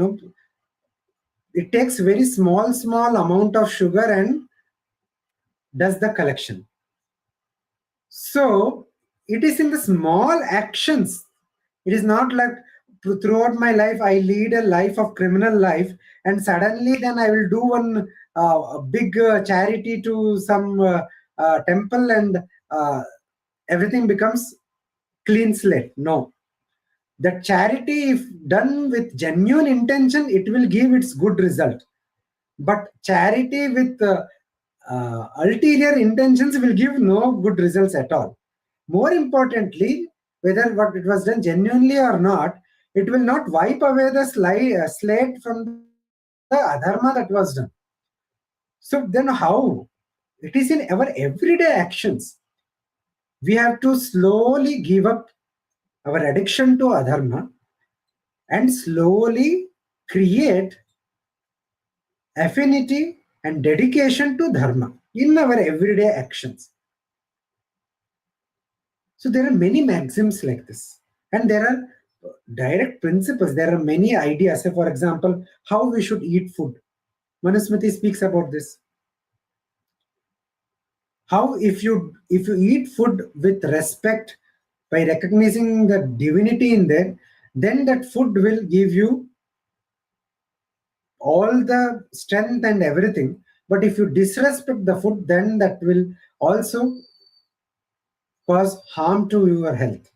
It takes very small amount of sugar and does the collection. So it is in the small actions. It is not like throughout my life I lead a life of criminal life and suddenly then I will do one big charity to some temple and everything becomes clean slate. No. That charity, if done with genuine intention, it will give its good result. But charity with ulterior intentions will give no good results at all. More importantly, whether what it was done genuinely or not, it will not wipe away the slate from the adharma that was done. So then how? It is in our everyday actions. We have to slowly give up our addiction to adharma and slowly create affinity and dedication to dharma in our everyday actions. So there are many maxims like this, and there are direct principles. There are many ideas. Say, for example, how we should eat food. Manusmriti speaks about this. How if you eat food with respect by recognizing the divinity in there, then that food will give you all the strength and everything. But if you disrespect the food, then that will also cause harm to your health.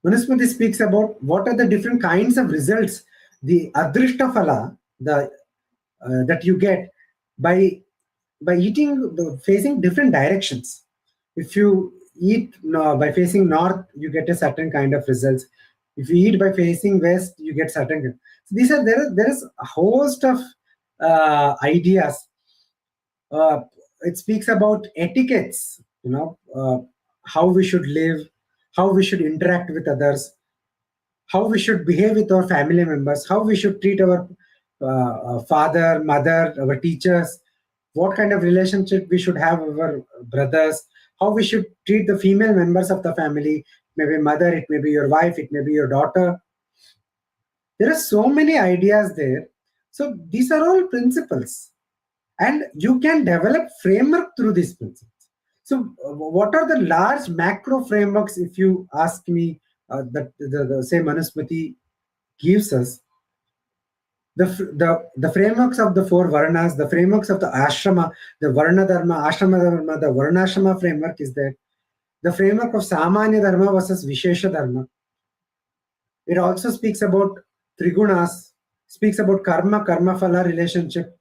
Manusmriti speaks about what are the different kinds of results, the adrishta phala, that you get by eating, facing different directions. If you eat by facing north, you get a certain kind of results. If you eat by facing west, you get certain. So these are there is a host of ideas. It speaks about etiquettes. How we should live, how we should interact with others, how we should behave with our family members, how we should treat our father, mother, our teachers, what kind of relationship we should have with our brothers, how we should treat the female members of the family, maybe mother, it may be your wife, it may be your daughter. There are so many ideas there. So these are all principles, and you can develop framework through these principles. So what are the large macro frameworks, if you ask me, that the same Manusmriti gives us? The frameworks of the four varnas, the frameworks of the ashrama, the varna dharma, ashrama dharma, the varnashrama framework is there. The framework of samanya dharma versus vishesha dharma. It also speaks about trigunas, speaks about karma phala relationship.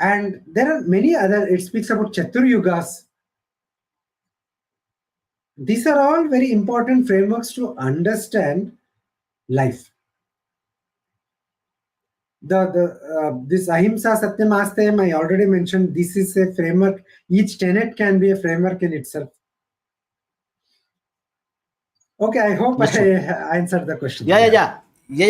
And there are many other, it speaks about Chaturyugas. These are all very important frameworks to understand life. This ahimsa satyam asteyam, I already mentioned, this is a framework. Each tenet can be a framework in itself. Okay, I hope Yes, I sir. answered the question. Yeah.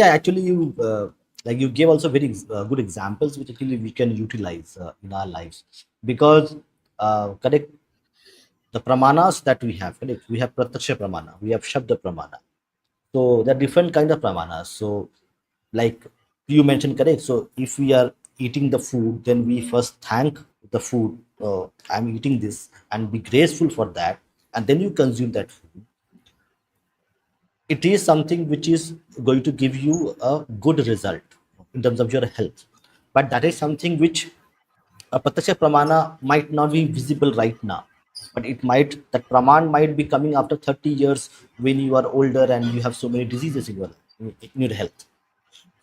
Actually, you gave also very good examples which actually we can utilize in our lives, because correct, the pramanas that we have, correct, we have pratyaksha pramana, we have shabda pramana. So there are different kind of pramanas. So like you mentioned, correct. So if we are eating the food, then we first thank the food. I'm eating this, and be grateful for that, and then you consume that food. It is something which is going to give you a good result in terms of your health. But that is something which a Pratyaksha Pramana might not be visible right now. But that Praman might be coming after 30 years when you are older and you have so many diseases in your health.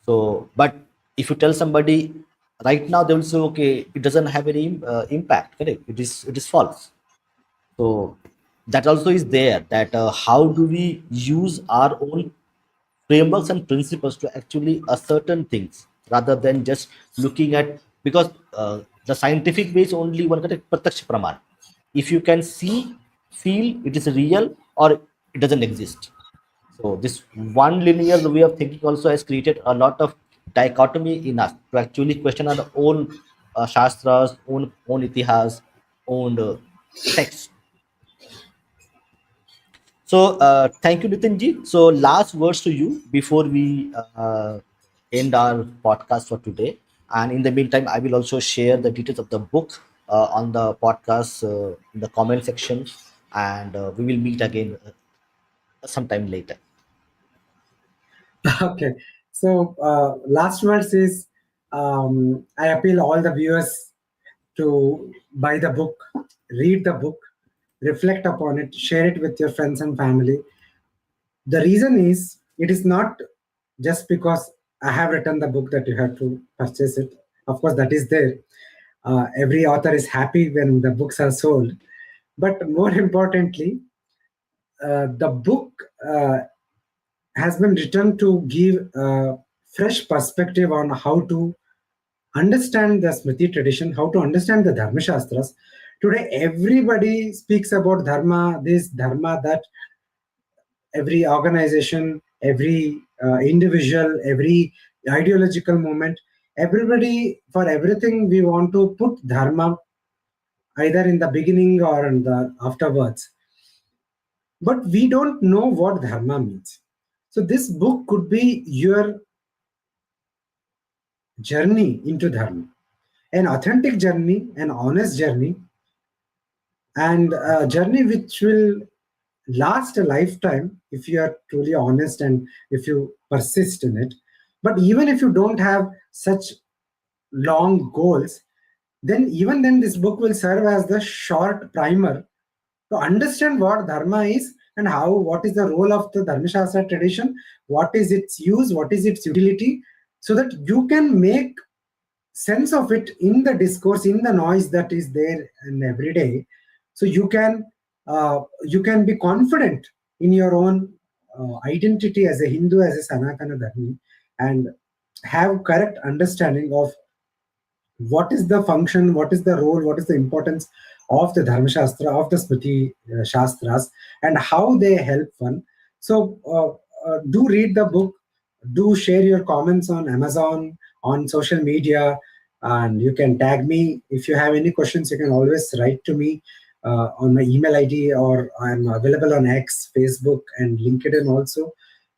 So, but if you tell somebody right now they will say, okay, it doesn't have any impact, correct, it is false. So that also is there, that how do we use our own frameworks and principles to actually ascertain things rather than just looking at, because the scientific way is only one correct pratyaksh praman. If you can see, feel, it is real or it doesn't exist. So this one linear way of thinking also has created a lot of dichotomy in us to actually question our own shastras, own itihas, own texts. So thank you, Nitin. So last words to you before we end our podcast for today. And in the meantime, I will also share the details of the book on the podcast in the comment section, and we will meet again sometime later. Okay. So last words is, I appeal all the viewers to buy the book, read the book, reflect upon it, share it with your friends and family. The reason is, it is not just because I have written the book that you have to purchase it. Of course, that is there. Every author is happy when the books are sold. But more importantly, the book has been written to give a fresh perspective on how to understand the Smriti tradition, how to understand the Dharmashastras. Today, everybody speaks about dharma, this, dharma, that. Every organization, every individual, every ideological movement, everybody, for everything, we want to put dharma either in the beginning or in the afterwards. But we don't know what dharma means. So this book could be your journey into dharma, an authentic journey, an honest journey, and a journey which will last a lifetime if you are truly honest and if you persist in it. But even if you don't have such long goals, then even then this book will serve as the short primer to understand what dharma is and how, what is the role of the Dharmashastra tradition, what is its use, what is its utility, so that you can make sense of it in the discourse, in the noise that is there and every day. So you can be confident in your own identity as a Hindu, as a Sanatana Dharmi, and have correct understanding of what is the function, what is the role, what is the importance of the Dharma Shastra, of the Smriti Shastras, and how they help one. So do read the book, do share your comments on Amazon, on social media, and you can tag me. If you have any questions, you can always write to me on my email ID, or I'm available on X, Facebook, and LinkedIn also.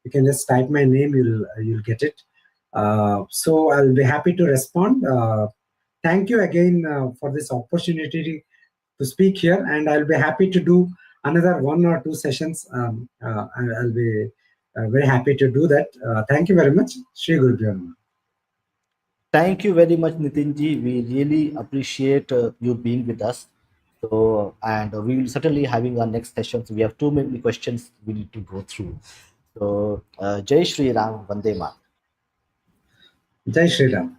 You can just type my name, you'll get it. So I'll be happy to respond. Thank you again for this opportunity to speak here, and I'll be happy to do another 1 or 2 sessions. I'll be very happy to do that. Thank you very much. Shri Guru Bhyo. Thank you very much, Nitinji. We really appreciate you being with us. So, and we will certainly having our next sessions. We have too many questions we need to go through. So, Jai Shri Ram, Vande Mat. Jai Shri Ram.